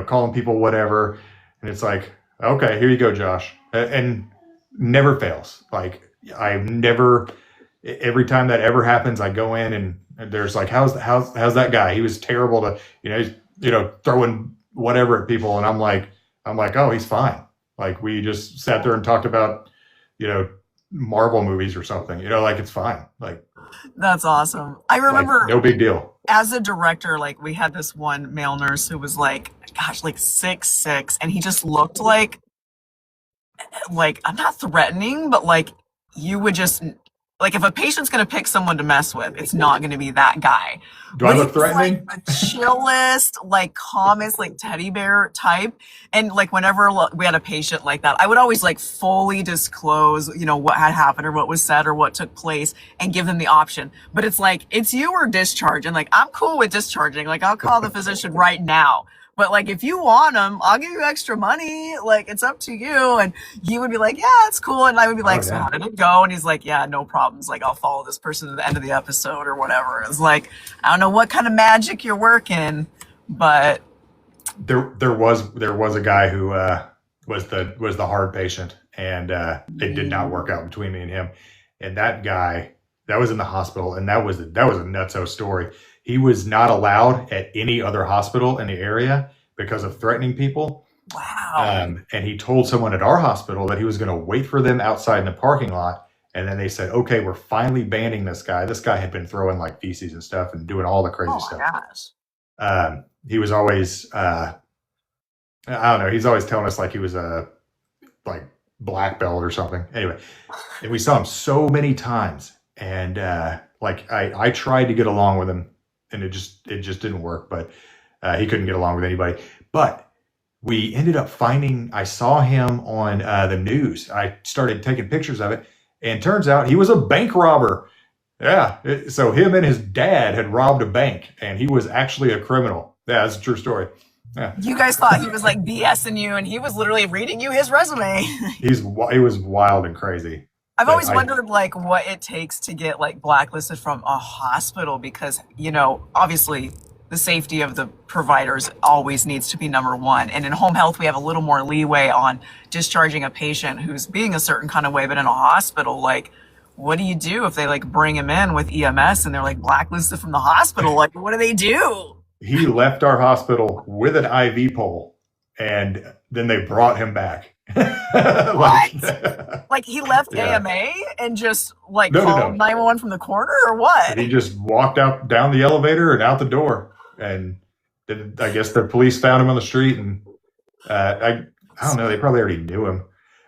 calling people whatever. And it's like, okay, here you go, Josh. And never fails. Like I've never, every time that ever happens, I go in and there's like, how's that guy? He was terrible to, he's, throwing whatever at people. And I'm like, oh, he's fine. Like we just sat there and talked about, you know, Marvel movies or something, like it's fine. That's awesome. I Like remember no big deal. as a director, like we had this one male nurse who was like, gosh, like 6'6", and he just looked like I'm not threatening, but like you would just like if a patient's gonna pick someone to mess with, it's not gonna be that guy. Do I But he look was like threatening? the chillest, like calmest, like teddy bear type. And like whenever we had a patient like that, I would always like fully disclose, what had happened or what was said or what took place and give them the option. But it's like, it's you or discharge. And like, I'm cool with discharging. Like, I'll call the physician right now. But like, if you want them, I'll give you extra money. Like, it's up to you. And he would be like, yeah, it's cool. And I would be Oh like, so how yeah. did it go? And he's like, yeah, no problems. Like, I'll follow this person to the end of the episode or whatever. And it's like, I don't know what kind of magic you're working, but There was a guy who was the hard patient, and it did not work out between me and him. And that guy that was in the hospital, and that was a nutso story. He was not allowed at any other hospital in the area because of threatening people. wow. And he told someone at our hospital that he was going to wait for them outside in the parking lot. And then they said, okay, we're finally banning this guy. This guy had been throwing like feces and stuff and doing all the crazy Oh my stuff. gosh. He was always, I don't know, he's always telling us like he was a like black belt or something. Anyway, and we saw him so many times. And like I tried to get along with him, and it just didn't work. But he couldn't get along with anybody. But we ended up I saw him on the news. I started taking pictures of it, and turns out he was a bank robber. Yeah. So him and his dad had robbed a bank, and he was actually a criminal. Yeah, that's a true story. Yeah. You guys thought he was like BSing you, and he was literally reading you his resume. He was wild and crazy. I've But always wondered like what it takes to get like blacklisted from a hospital because, obviously the safety of the providers always needs to be number one. And in home health, we have a little more leeway on discharging a patient who's being a certain kind of way, but in a hospital, like, what do you do if they like bring him in with EMS and they're like blacklisted from the hospital? Like, what do they do? he left our hospital with an IV pole, and then they brought him back. Like, What? Like he left yeah. AMA and just like No, no, called no. 911 from the corner or what? He just walked out down the elevator and out the door, and then I guess the police found him on the street, and I don't know. They probably already knew him.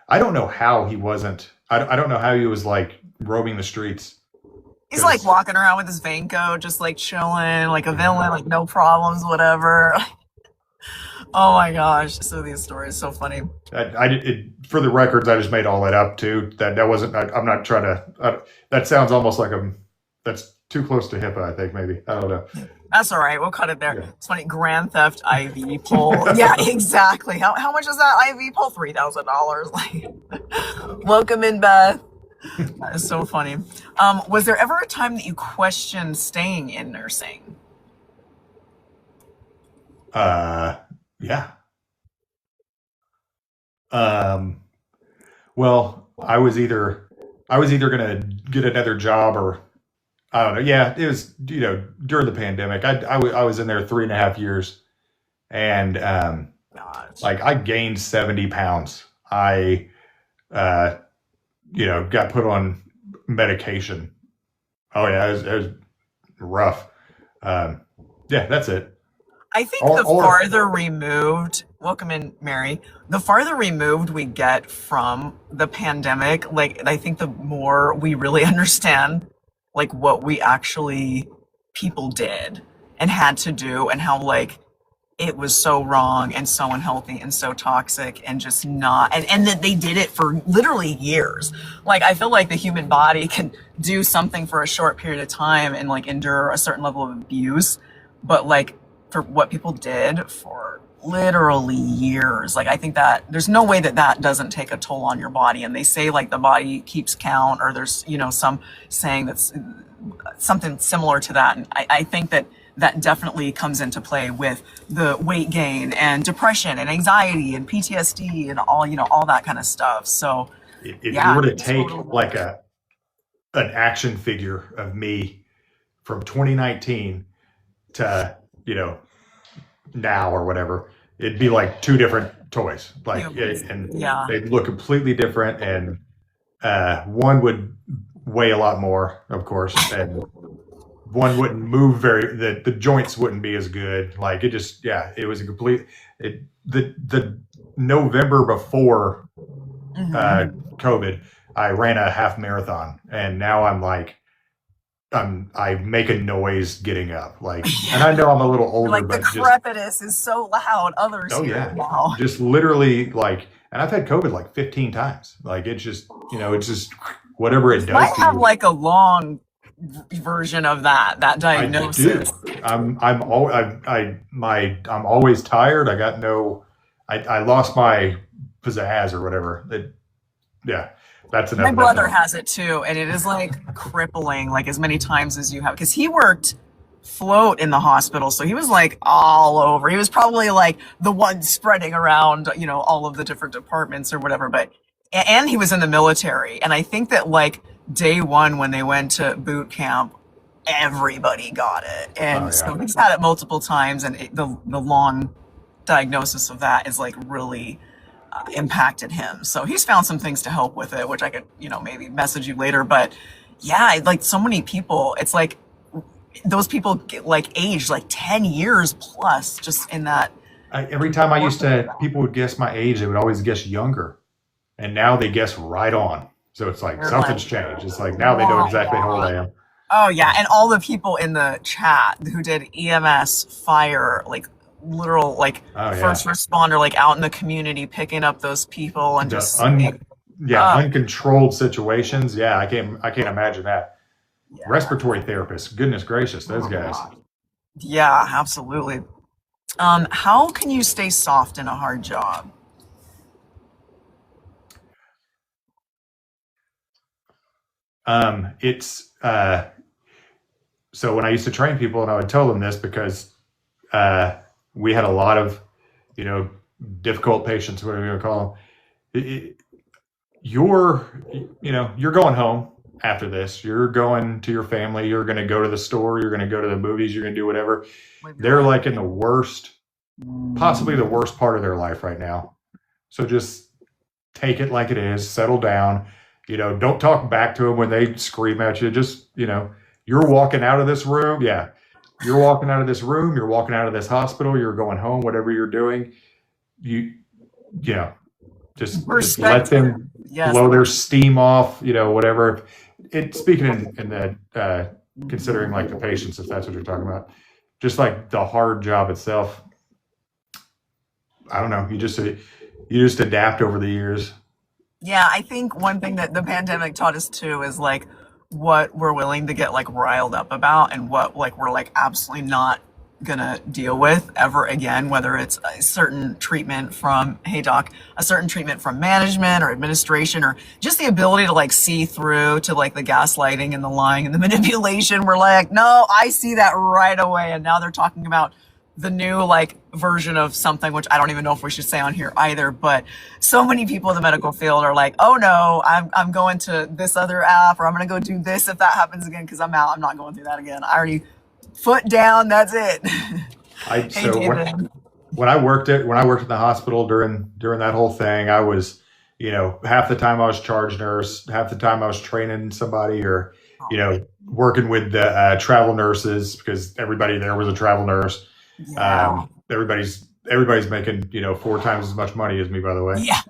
I don't know how he wasn't. I don't know how he was like roaming the streets He's like because walking around with his Vanco, just like chilling, like a villain, like no problems, whatever. Oh my gosh. So these stories so funny. for the records, I just made all that up too. That wasn't. I'm not trying to. That sounds almost like that's too close to HIPAA. I think maybe. I don't know. That's all right. We'll cut it there. Yeah. It's funny. Grand theft IV pole. Yeah, exactly. How much is that IV pole? $3,000. Like, welcome in, Beth. That is so funny. Was there ever a time that you questioned staying in nursing? Yeah. Um, well, I was either gonna get another job, or I don't know. Yeah, it was during the pandemic. I was in there 3.5 years, and Gosh. like I gained 70 pounds. I uh, got put on medication. Oh yeah, it was rough. Um, yeah, that's it. I think Or the or farther removed, welcome in, Mary, the farther removed we get from the pandemic, like, I think the more we really understand, like, what we actually, people did and had to do, and how, like, it was so wrong and so unhealthy and so toxic and just not, and that they did it for literally years. Like, I feel like the human body can do something for a short period of time and, like, endure a certain level of abuse, but, like, for what people did for literally years. Like, I think that there's no way that that doesn't take a toll on your body. And they say like the body keeps count, or there's, some saying that's something similar to that. And I think that that definitely comes into play with the weight gain and depression and anxiety and PTSD and all, all that kind of stuff. So if you Yeah, were to take totally. like an action figure of me from 2019 to, you know, now or whatever, it'd be like two different toys. Like, and Yeah. they'd look completely different. And one would weigh a lot more, of course, and one wouldn't move the joints wouldn't be as good. Like it just, yeah, it was a complete, the November before COVID, I ran a half marathon, and now I'm like, I make a noise getting up, like, and I know I'm a little older, Like the but just, crepitus is so loud. Others oh hear it yeah, now. just literally like, and I've had COVID like 15 times. Like it's just, it's just whatever it does Might to have you. like a long version of that I do. diagnosis. I'm all I'm always tired. I got no. I lost my pizzazz or whatever. Yeah, that's My enough of that brother talk. has it too, and it is like crippling, like as many times as you have, because he worked float in the hospital, so he was like all over. He was probably like the one spreading around, all of the different departments or whatever. But and he was in the military, and I think that like day one when they went to boot camp, everybody got it, Oh and yeah. so he's had it multiple times, and the long diagnosis of that is like really impacted him. So he's found some things to help with it, which I could, maybe message you later. But yeah, like so many people, it's like those people get like aged like 10 years plus just in that. Every time I used to, people would guess my age. They would always guess younger, and now they guess right on. So it's like You're something's like, changed. It's like now they know exactly how old I am. oh yeah, and all the people in the chat who did EMS, fire, like literal, like Oh yeah. first responder, like out in the community picking up those people and The just saying, uncontrolled situations. Yeah, I can't imagine that. yeah, Respiratory therapists, goodness gracious, those guys. yeah, absolutely. How can you stay soft in a hard job? It's so when I used to train people, and I would tell them this because we had a lot of, difficult patients, whatever you want to call them. You're going home after this. You're going to your family. You're going to go to the store. You're going to go to the movies. You're going to do whatever. They're like in the worst, possibly the worst part of their life right now. So just take it like it is. Settle down. Don't talk back to them when they scream at you. Just, you're walking out of this room. Yeah. You're walking out of this room. You're walking out of this hospital. You're going home, whatever you're doing. Just let them blow their steam off, whatever. Speaking in the, considering like the patients, if that's what you're talking about, just like the hard job itself. I don't know. You just adapt over the years. Yeah, I think one thing that the pandemic taught us too is like what we're willing to get like riled up about and what like we're like absolutely not gonna deal with ever again, whether it's a certain treatment from, hey doc, a certain treatment from management or administration, or just the ability to like see through to like the gaslighting and the lying and the manipulation. We're like, no, I see that right away. And now they're talking about the new like version of something, which I don't even know if we should say on here either, but so many people in the medical field are like, oh no, I'm going to this other app, or I'm going to go do this if that happens again, because I'm out. I'm not going through that again. I already foot down. That's it. Hey, So David. when I worked in the hospital during that whole thing, I was, half the time I was charge nurse, half the time I was training somebody, or, working with the travel nurses, because everybody there was a travel nurse. Yeah. Everybody's making 4 times as much money as me, by the way. Yeah.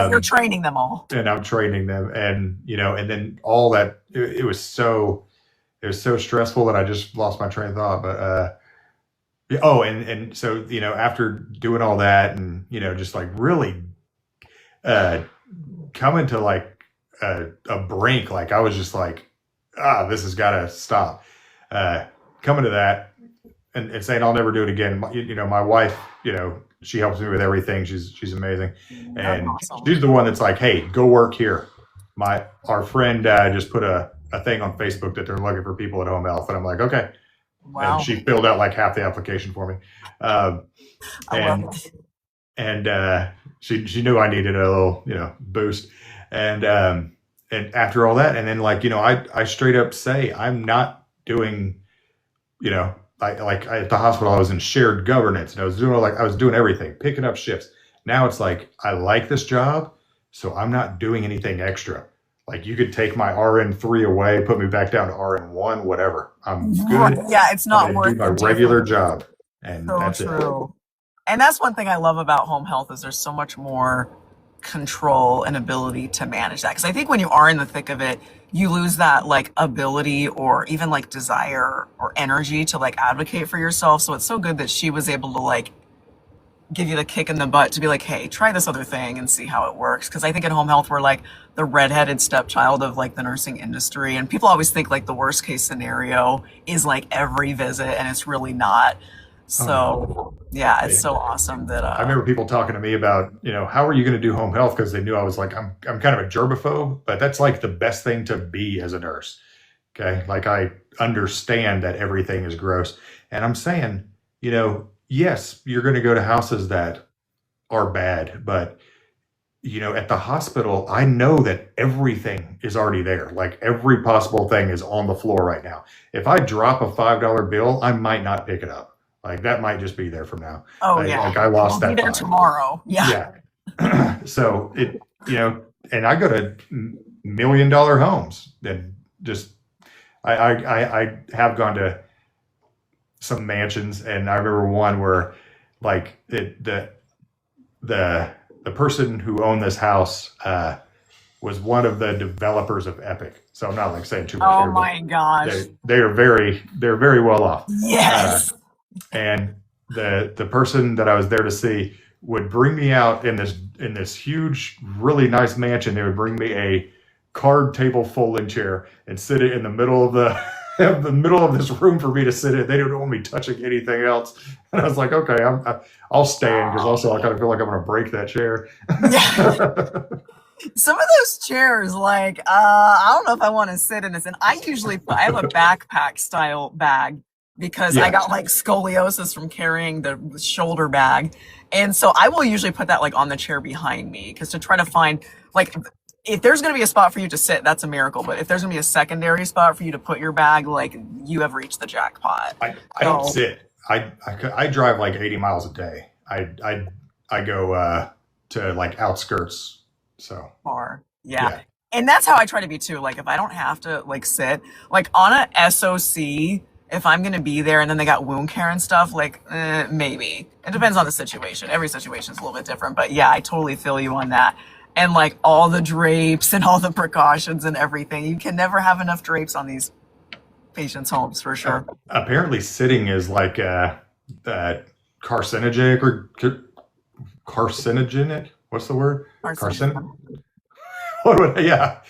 You're training them all. And I'm training them, and and then all that, it was so stressful that I just lost my train of thought. But and so after doing all that, and just like really coming to like a brink, like I was just like, this has got to stop. Coming to that, and saying I'll never do it again. My wife, she helps me with everything. She's amazing, and awesome. she's the one that's like, hey, go work here. Our friend just put a thing on Facebook that they're looking for people at home health, and I'm like, okay. Wow. And she filled out like half the application for me. And she knew I needed a little, boost. And after all that, and then like, I straight up say I'm not doing, at the hospital I was in shared governance, and I was doing everything, picking up shifts. Now it's like I like this job, so I'm not doing anything extra. Like you could take my RN3 away, put me back down to RN1, whatever. I'm Right. good. Yeah, it's I'm not going to do worth my the regular difference. job, and So that's it. true. And that's one thing I love about home health is there's so much more control and ability to manage that. Because I think when you are in the thick of it, you lose that like ability or even like desire or energy to like advocate for yourself. So it's so good that she was able to like give you the kick in the butt to be like, hey, try this other thing and see how it works. Because I think in home health, we're like the redheaded stepchild of like the nursing industry. And people always think like the worst case scenario is like every visit, and it's really not. Oh no. So yeah, it's Yeah. so awesome that I remember people talking to me about, how are you going to do home health? Because they knew I was like, I'm kind of a germaphobe, but that's like the best thing to be as a nurse. Okay. Like I understand that everything is gross. And I'm saying, yes, you're going to go to houses that are bad, but at the hospital, I know that everything is already there. Like every possible thing is on the floor right now. If I drop a $5 bill, I might not pick it up. Like that might just be there from now. oh Like yeah, I we'll lost be that there five. tomorrow. Yeah. Yeah. So and I go to $1 million homes, and just I have gone to some mansions, and I remember one where like the the person who owned this house was one of the developers of Epic. So I'm not like saying too much Oh here, but my gosh. they're very well off. Uh, Yes. and the person that I was there to see would bring me out in this huge, really nice mansion. They would bring me a card table folding chair and sit it in the middle of the the middle of this room for me to sit in. They didn't want me touching anything else, and I was like, okay, I'll stand, because also I kind of feel like I'm going to break that chair. Yeah. Some of those chairs, like, I don't know if I want to sit in this. And I have a backpack style bag because I Yeah. got like scoliosis from carrying the shoulder bag. And so I will usually put that like on the chair behind me because to try to find, like, if there's going to be a spot for you to sit, that's a miracle. But if there's going to be a secondary spot for you to put your bag, like, you have reached the jackpot. I don't So sit. I drive like 80 miles a day. I go to like outskirts. So far. Yeah. yeah. And that's how I try to be too. Like if I don't have to like sit, like on a SOC, if I'm gonna be there and then they got wound care and stuff, like maybe. It depends on the situation. Every situation is a little bit different. But yeah, I totally feel you on that. And like all the drapes and all the precautions and everything. You can never have enough drapes on these patients' homes for sure. Apparently, sitting is like carcinogenic or carcinogenic. What's the word? Carcin. Carcinogenic. Yeah.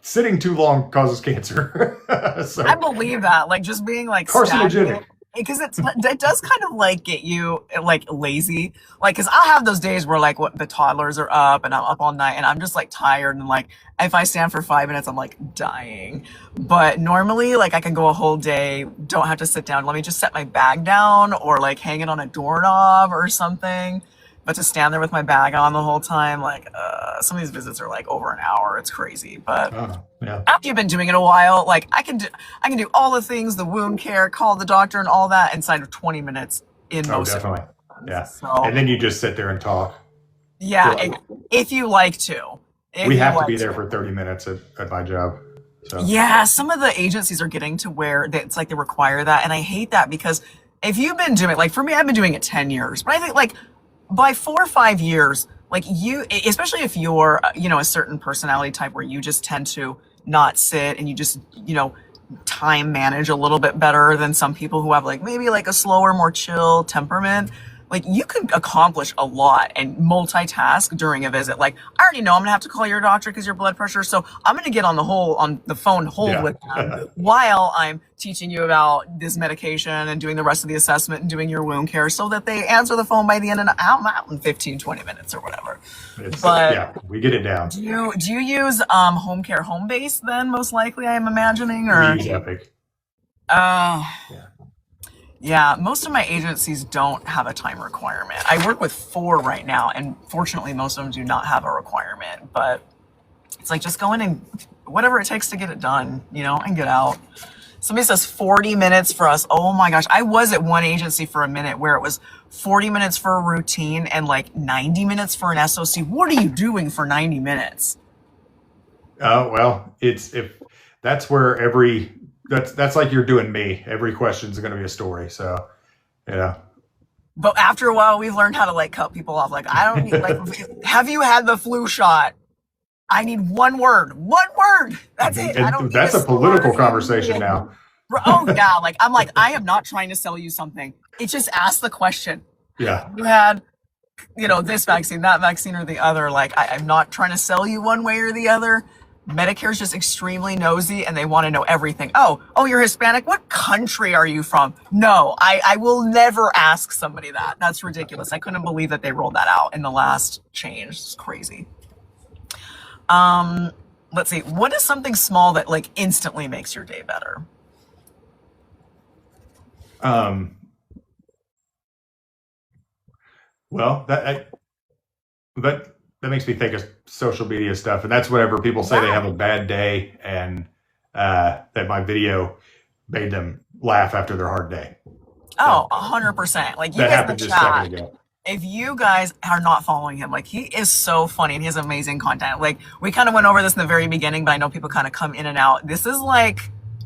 Sitting too long causes cancer. I So believe that. Like just being like stagnant. carcinogenic. Because it does kind of like get you like lazy. Like, cause I'll have those days where like what the toddlers are up and I'm up all night and I'm just like tired and like if I stand for 5 minutes, I'm like dying. But normally like I can go a whole day, don't have to sit down. Let me just set my bag down or like hang it on a doorknob or something. But to stand there with my bag on the whole time, like some of these visits are like over an hour. It's crazy. But Oh, yeah. after you've been doing it a while, like I can do all the things, the wound care, call the doctor and all that inside of 20 minutes in Oh, most definitely. Yeah. situations. So And then you just sit there and talk. yeah, For, if you like to. If we you have to like be there to. for 30 minutes at my job. So Yeah, some of the agencies are getting to where it's like they require that. And I hate that because if you've been doing like for me, I've been doing it 10 years, but I think like by 4 or 5 years, like you, especially if you're, a certain personality type where you just tend to not sit and you just, time manage a little bit better than some people who have like maybe like a slower, more chill temperament. Like you can accomplish a lot and multitask during a visit. Like I already know I'm gonna have to call your doctor because your blood pressure. So I'm gonna get on the phone hold yeah. with them while I'm teaching you about this medication and doing the rest of the assessment and doing your wound care so that they answer the phone by the end and I'm out in 15, 20 minutes or whatever. But Yeah, we get it down. do you use home care home base then most likely I'm imagining We or use Epic. uh Yeah. Yeah, most of my agencies don't have a time requirement. I work with four right now, and fortunately, most of them do not have a requirement. But it's like just go in and whatever it takes to get it done, and get out. Somebody says 40 minutes for us. Oh my gosh. I was at one agency for a minute where it was 40 minutes for a routine and like 90 minutes for an SOC. What are you doing for 90 minutes? Well, it's if that's where that's like you're doing me. Every question's going to be a story. So, you know. But after a while, we've learned how to like cut people off. Like, I don't need, like, have you had the flu shot? I need one word. One word. That's it. I don't And need a that's a political conversation story. now. Oh yeah, like I'm like I am not trying to sell you something. It just ask the question. Yeah. You had, this vaccine, that vaccine, or the other. Like I'm not trying to sell you one way or the other. Medicare's just extremely nosy and they want to know everything. Oh, you're Hispanic? What country are you from? No, I will never ask somebody that. That's ridiculous. I couldn't believe that they rolled that out in the last change. It's crazy. Let's see. What is something small that like instantly makes your day better? Um, well, that makes me think of social media stuff, and that's whenever people say they Yeah. have a bad day, and that my video made them laugh after their hard day. Oh, That 100%. Like you that guys in the happened just a second chat, ago. if you guys are not following him, like he is so funny and he has amazing content. Like we kind of went over this in the very beginning, but I know people kind of come in and out. This is like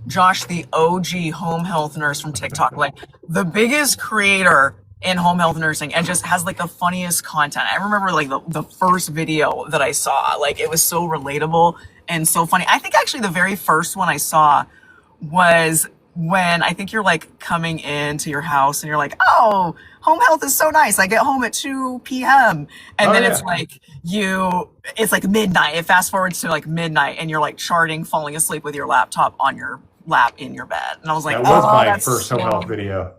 Josh, the OG home health nurse from TikTok, like the biggest creator in home health nursing and just has like the funniest content. I remember like the first video that I saw, like it was so relatable and so funny. I think actually the very first one I saw was when I think you're like coming into your house and you're like, oh, home health is so nice. I get home at 2 p.m. And Oh then it's yeah, like it's like midnight. It fast forwards to like midnight and you're like charting, falling asleep with your laptop on your lap in your bed. And I was like, that was oh, my that's first home so health video.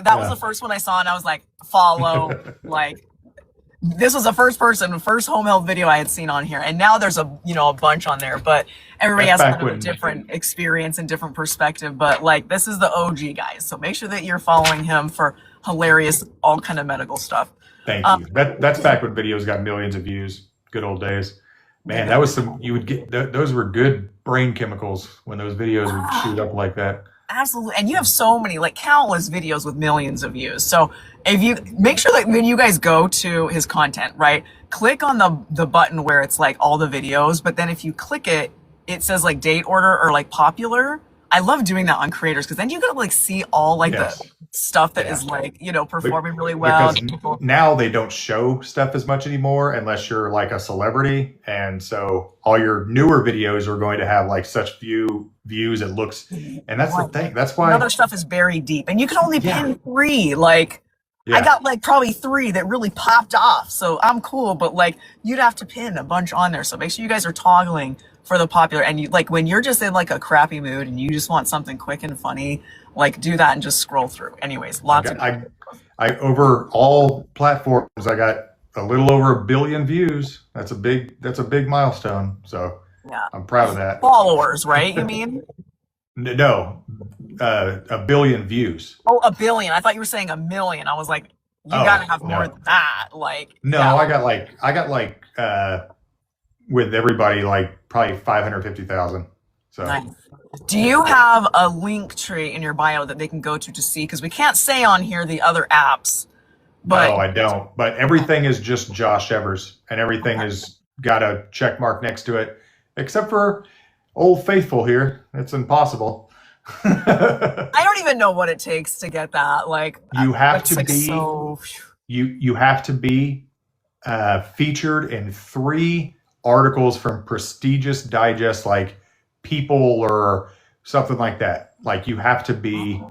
that was the Yeah. first one I saw. And I was like, follow, like, this was the first home health video I had seen on here. And now there's a bunch on there, but everybody That's has back kind of a when. different experience and different perspective. But like, this is the OG guys. So make sure that you're following him for hilarious, all kind of medical stuff. Thank Um, you. That's back when videos got millions of views. Good old days. Man, they that was some. You would get those were good brain chemicals when those videos would shoot up like that. Absolutely. And you have so many, like countless videos with millions of views. So if you make sure that when you guys go to his content, right, click on the button where it's like all the videos, but then if you click it, it says like date order or like popular. I love doing that on creators because then you get to like see all like the Yes. stuff that Yeah. is like, Be- performing really well. Because Get people. now they don't show stuff as much anymore unless you're like a celebrity, and so all your newer videos are going to have like such few views. It looks, and that's the Right. thing. That's And why. other stuff is buried deep. And you can only Yeah. pin three. Like I Yeah. got like probably three that really popped off. So I'm cool, but like you'd have to pin a bunch on there. So make sure you guys are toggling for the popular and you like when you're just in like a crappy mood and you just want something quick and funny, like do that and just scroll through. Anyways, I lots of got I over all platforms. I got a little over 1 billion views. That's a big milestone. So yeah. I'm proud of that. Followers, right? You mean? No, 1 billion views. Oh, a billion. I thought you were saying a million. I was like, you gotta Oh have more no, than that. Like, no, yeah. I got like with everybody like probably 550,000. So Nice. Do you have a link tree in your bio that they can go to see? Because we can't say on here the other apps, no, but I don't. But everything is just Josh Evers, and everything okay. has got a check mark next to it, except for Old Faithful here. It's impossible. I don't even know what it takes to get that. Like, you have it's to like be so. you have to be featured in 3 articles from prestigious digest like People or something like that. Like you have to be,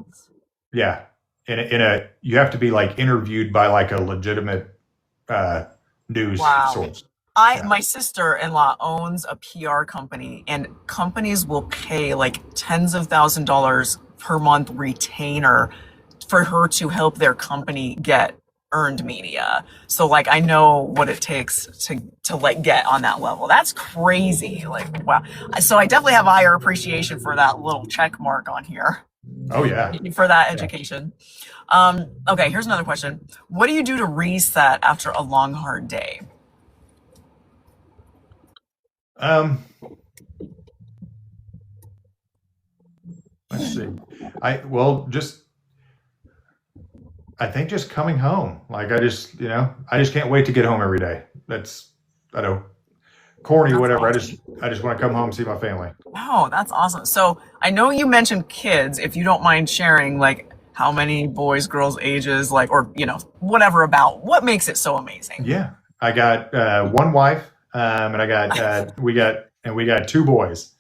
yeah, in a you have to be like interviewed by like a legitimate uh, news Wow. source. Yeah. My sister-in-law owns a PR company, and companies will pay like tens of $1,000s per month retainer for her to help their company get earned media. So like I know what it takes to like get on that level. That's crazy. Like wow. So I definitely have a higher appreciation for that little check mark on here. Oh yeah. for that Yeah. education. Okay, here's another question. What do you do to reset after a long, hard day? Um, let's see. Just I think just coming home. Like I just can't wait to get home every day. That's I know corny, That's whatever. awesome. I just want to come home and see my family. Oh, that's awesome. So I know you mentioned kids. If you don't mind sharing, like how many boys, girls, ages, like, or, whatever about what makes it so amazing. Yeah, I got one wife, and I got we got two boys,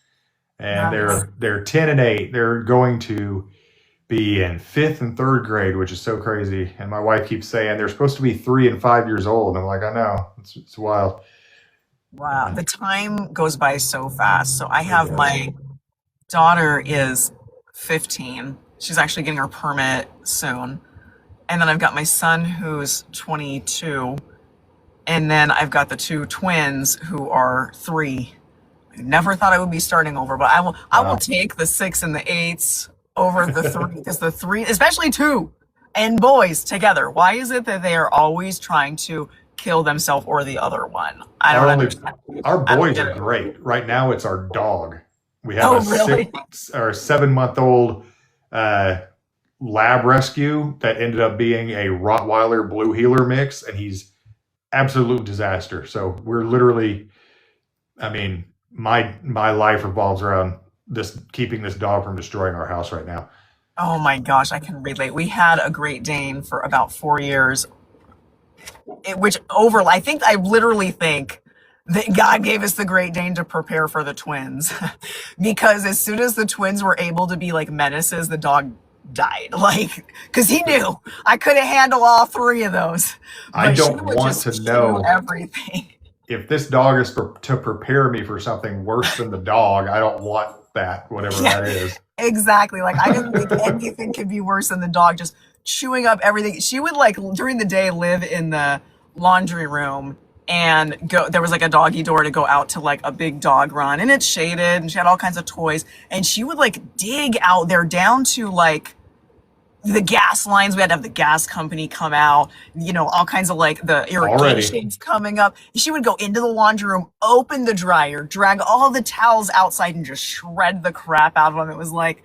and Nice. they're 10 and 8. They're going to be in fifth and third grade, which is so crazy. And my wife keeps saying they're supposed to be 3 and 5 years old. I'm like, I know, it's wild. Wow. The time goes by so fast. So I It have does. my daughter is 15. She's actually getting her permit soon. And then I've got my son who's 22. And then I've got the two twins who are 3. I never thought I would be starting over, but I will Wow. take the 6 and the 8s over the 3 because the 3, especially 2 and boys together. Why is it that they are always trying to kill themselves or the other one? I Our don't only understand. our I don't boys get are it. great. Right now, it's our dog. We have a Oh, six really? or 7 month old uh, lab rescue that ended up being a Rottweiler Blue Heeler mix, and he's absolute disaster. So we're literally, I mean, my life revolves around this keeping this dog from destroying our house right now. Oh my gosh, I can relate. We had a Great Dane for about 4 years, I think I literally think that God gave us the Great Dane to prepare for the twins, because as soon as the twins were able to be like menaces, the dog died. Like, because he knew I couldn't handle all 3 of those, I but she don't would want to just chew know everything. if this dog is to prepare me for something worse than the dog. I don't want that, whatever Yeah, that is. exactly. Like, I didn't think anything could be worse than the dog just chewing up everything. She would, like, during the day live in the laundry room and go, there was like a doggy door to go out to like a big dog run, and it's shaded, and she had all kinds of toys. And she would like dig out there down to like the gas lines. We had to have the gas company come out, all kinds of like the Already, irrigations coming up. She would go into the laundry room, open the dryer, drag all the towels outside, and just shred the crap out of them. It was like,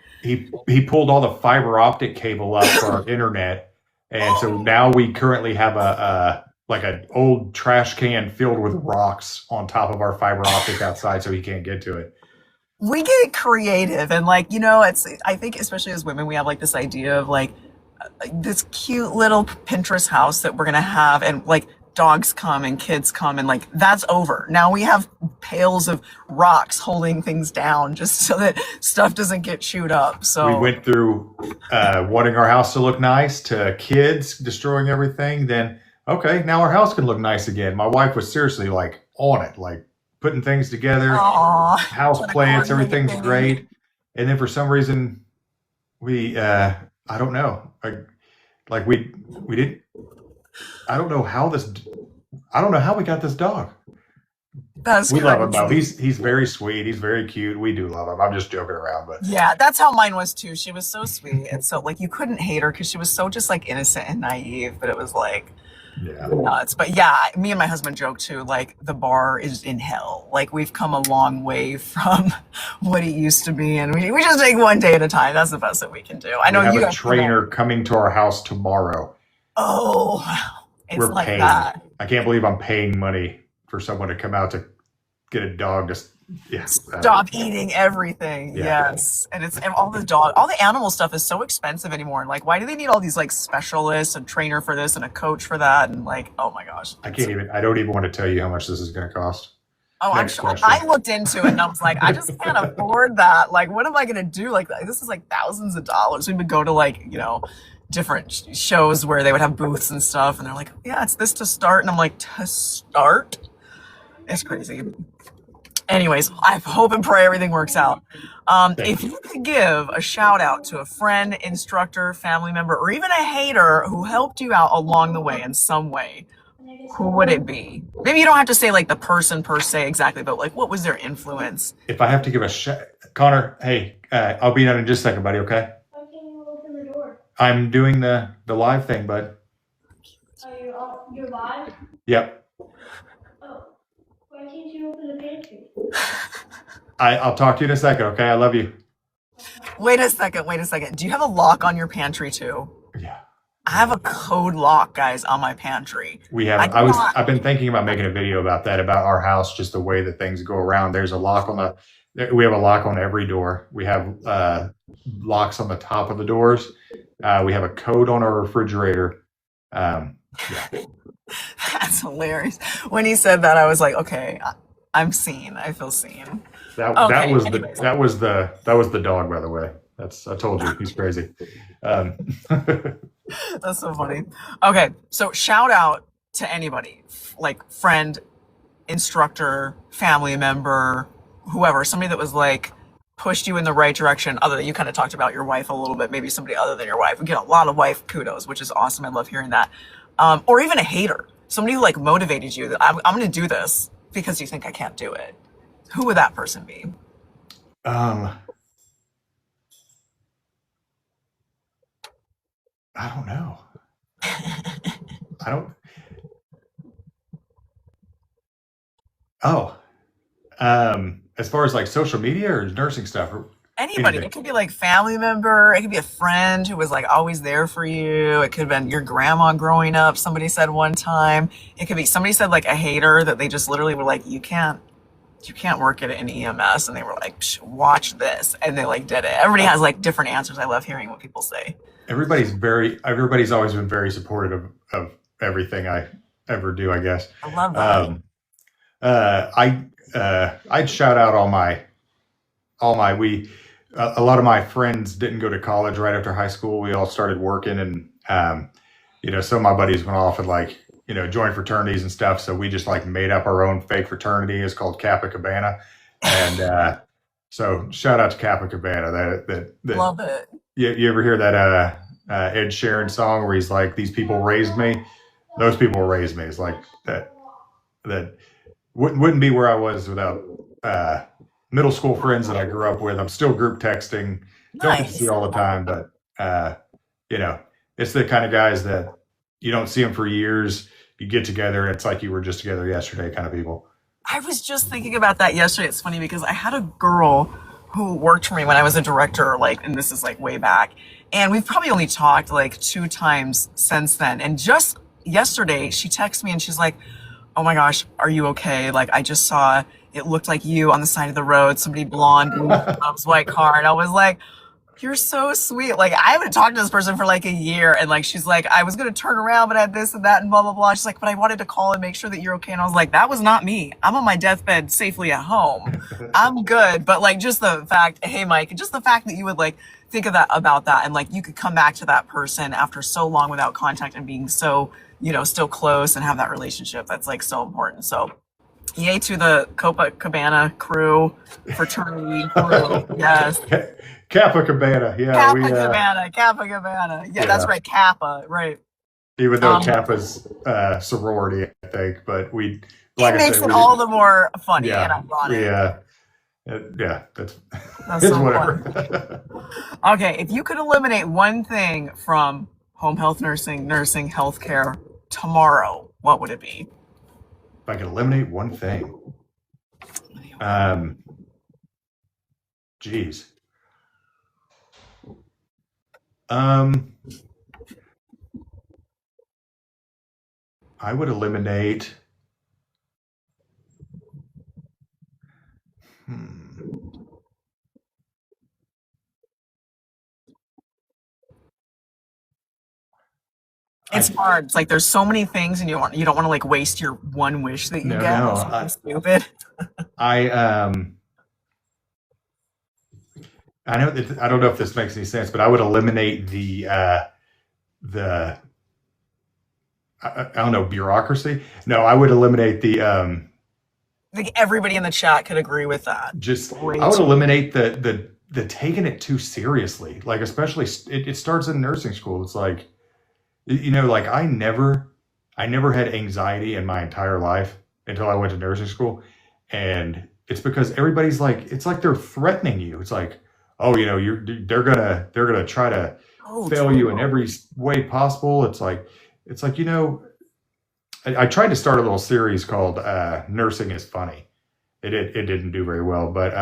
he pulled all the fiber optic cable up for our internet, and so now we currently have a like an old trash can filled with rocks on top of our fiber optic outside, so he can't get to it. we get creative, and like, I think especially as women, we have like this idea of like this cute little Pinterest house that we're gonna have, and like dogs come and kids come, and like that's over. Now we have pails of rocks holding things down just so that stuff doesn't get chewed up. We So went through wanting our house to look nice to kids destroying everything. Then okay, now our house can look nice again. My wife was seriously like on it, like putting things together, aw, house what a plants, coordinated everything's thing. great. And then for some reason we I don't know, like we didn't. I don't know how this. I don't know how we got this dog. That's We love him though. crazy. He's very sweet. He's very cute. We do love him. I'm just joking around, but Yeah, that's how mine was too. She was so sweet, and so like you couldn't hate her because she was so just like innocent and naive, but it was like yeah, nuts. But yeah, me and my husband joke too, like the bar is in hell. Like we've come a long way from what it used to be, and we just take one day at a time. That's the best that we can do. I we know have you a guys do that. trainer coming to our house tomorrow. Oh, wow. It's We're like paying. that. I can't believe I'm paying money for someone to come out to get a dog. Just yeah, Stop eating everything. yeah. Yes. And all the animal stuff is so expensive anymore. And like, why do they need all these like specialists and trainer for this and a coach for that? And like, oh my gosh. I can't even. I don't even want to tell you how much this is going to cost. Oh, I'm Next sure. I question. looked into it and I was like, I just can't afford that. Like, what am I going to do? Like, this is like thousands of dollars. We would go to like, different shows where they would have booths and stuff. And they're like, yeah, it's this to start. And I'm like, to start? It's crazy. Anyways, I hope and pray everything works out. Thank If you. you could give a shout out to a friend, instructor, family member, or even a hater who helped you out along the way in some way, who would it be? Maybe you don't have to say like the person per se exactly, but like what was their influence? If I have to give a Connor, hey, I'll be down in just a second, buddy. Okay. I'm doing the live thing, but Oh, you're live? yep. Oh, why can't you open the pantry? I'll talk to you in a second. Okay, I love you. Wait a second. Wait a second. Do you have a lock on your pantry too? Yeah, I have yeah. a code lock, guys, on my pantry. We I have. cannot. I've been thinking about making a video about that, about our house, just the way that things go around. There's a lock on we have a lock on every door. We have locks on the top of the doors. We have a code on our refrigerator. Yeah, That's hilarious. When he said that, I was like, okay, I'm seen. I feel seen. Okay. Anyways, that was the dog, by the way. I told you he's crazy. Um, that's so funny. Okay, so shout out to anybody, like friend, instructor, family member, whoever, somebody that was like pushed you in the right direction. Other than you kind of talked about your wife a little bit, maybe somebody other than your wife. We get a lot of wife kudos, which is awesome. I love hearing that. Or even a hater, somebody who like motivated you that I'm going to do this because you think I can't do it. Who would that person be? um, I don't know. I don't. Oh, as far as like social media or nursing stuff or Anybody. anything. It could be like family member. It could be a friend who was like always there for you. It could have been your grandma growing up. Somebody said one time. It could be somebody said like a hater that they just literally were like, you can't work at an EMS. And they were like, "Psh, watch this. And they like did it. Everybody has like different answers. I love hearing what people say. Everybody's always been very supportive of everything I ever do, I guess. I love that. Um, I'd shout out all my we a lot of my friends didn't go to college right after high school. We all started working, and some of my buddies went off and like joined fraternities and stuff. So we just like made up our own fake fraternity. It's called Kappa Cabana, and so shout out to Kappa Cabana. That Love it. you ever hear that Ed Sheeran song where he's like, "These people raised me." Those people raised me. It's like that wouldn't be where I was without middle school friends that I grew up with. I'm still group texting. Don't get to see Nice. all the time, but you know, it's the kind of guys that you don't see them for years. You get together, and it's like you were just together yesterday, kind of people. I was just thinking about that yesterday. It's funny because I had a girl who worked for me when I was a director, like, and this is like way back. And we've probably only talked like two times since then. And just yesterday, she texted me and she's like, oh my gosh, are you okay? Like, I just saw it looked like you on the side of the road, somebody blonde in a mom's white car. And I was like, you're so sweet. Like, I haven't talked to this person for like a year. And like, she's like, I was going to turn around, but I had this and that and blah, blah, blah. She's like, but I wanted to call and make sure that you're okay. And I was like, that was not me. I'm on my deathbed safely at home. I'm good. But like, just the fact, hey, Mike, just the fact that you would like think of that about that. And like, you could come back to that person after so long without contact and being so, still close and have that relationship. That's like so important. So, yay to the Copacabana crew, fraternity crew. Yes. Kappa Cabana, yeah, Kappa Cabana, Kappa Cabana. Yeah, that's yeah. right, Kappa, right. Even though Um, Kappa's sorority, I think, but it like I makes said, it all the more funny and yeah, ironic. yeah, that's That's it's so fun. whatever. Okay, if you could eliminate one thing from home health nursing, healthcare tomorrow, what would it be? If I could eliminate one thing, um, geez, um, I would eliminate. Hmm, It's I hard. It's like there's so many things, and you don't want to like waste your one wish that you no get on no something stupid. I I know that I don't know if this makes any sense, but I would eliminate the I don't know, bureaucracy. No, I would eliminate Like everybody in the chat could agree with that. just Way I would too. eliminate the taking it too seriously. Like especially it starts in nursing school. It's like like I never had anxiety in my entire life until I went to nursing school, and it's because everybody's like it's like they're threatening you. It's like, oh, you're they're gonna try to So fail you in true. every way possible. It's like, I tried to start a little series called Nursing is Funny. It didn't do very well, but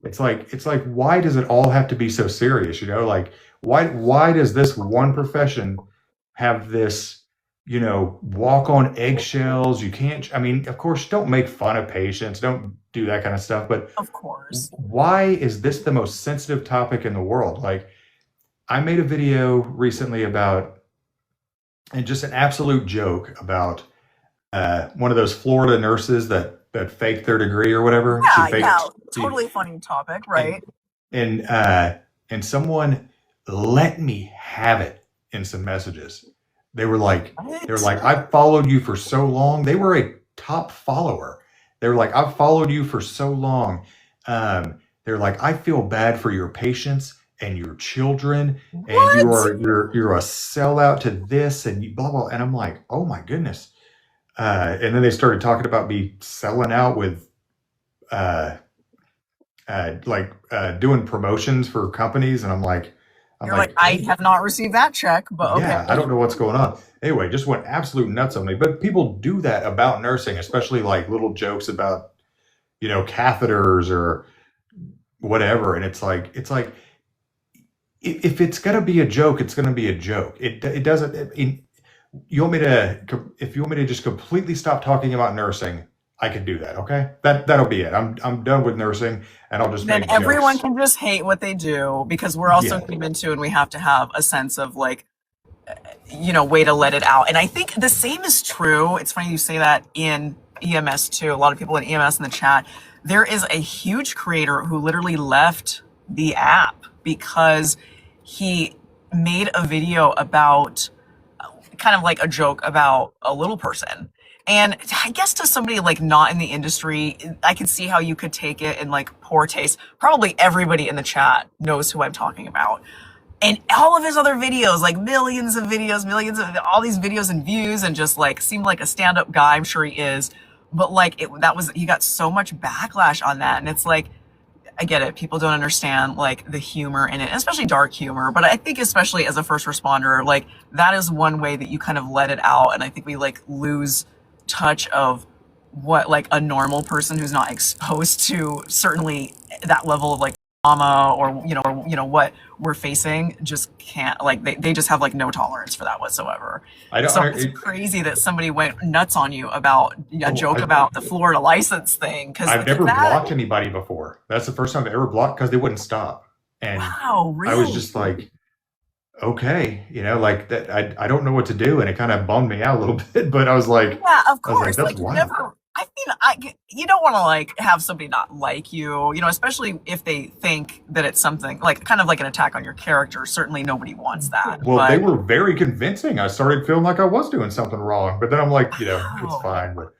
it's like why does it all have to be so serious? Like why does this one profession have this, walk on eggshells? You can't. I mean, of course, don't make fun of patients, don't do that kind of stuff. But Of course. why is this the most sensitive topic in the world? Like I made a video recently about, and just an absolute joke about one of those Florida nurses that faked their degree or whatever. She Yeah, yeah. faked she Totally funny topic, and right? and someone let me have it in some messages. They were like, What? I followed you for so long. They were a top follower. They were like, I've followed you for so long. They're like, I feel bad for your patients and your children, and What? you're a sellout to this and blah blah. And I'm like, oh my goodness. And then they started talking about me selling out with uh, doing promotions for companies, and I'm You're like, like, I hey, have not received that check, but okay. yeah, I don't know what's going on. Anyway, just went absolute nuts on me. But people do that about nursing, especially like little jokes about catheters or whatever, and if it's gonna be a joke, it's gonna be a joke. It doesn't. You want me to if you want me to just completely stop talking about nursing, I can do that. Okay, that'll be it. I'm done with nursing, and I'll just Then make everyone jokes. can just hate what they do because we're also Yeah, human too, and we have to have a sense of like, way to let it out. And I think the same is true. It's funny you say that in EMS too. A lot of people in EMS in the chat. There is a huge creator who literally left the app because he made a video about kind of like a joke about a little person. And I guess to somebody like not in the industry, I could see how you could take it in like poor taste. Probably everybody in the chat knows who I'm talking about. And all of his other videos, like millions of videos, millions of all these videos and views, and just like seemed like a stand-up guy. I'm sure he is, but like he got so much backlash on that, and it's like I get it. People don't understand like the humor in it, especially dark humor. But I think especially as a first responder, like that is one way that you kind of let it out. And I think we like lose touch of what like a normal person who's not exposed to certainly that level of like trauma or what we're facing just can't like they just have like no tolerance for that whatsoever. I don't. So it's crazy that somebody went nuts on you about a Oh, joke about the Florida license thing because I've never that blocked anybody before. That's the first time I've ever blocked because they wouldn't stop, and wow, I was really? just like, okay, like that. I don't know what to do, and it kind of bummed me out a little bit. But Yeah, of I was like, course. that's Like you wild. never. I mean, you don't want to like have somebody not like you, especially if they think that it's something like kind of like an attack on your character. Certainly, nobody wants that. Well, they But were very convincing. I started feeling like I was doing something wrong, but then I'm like, it's wow, fine. But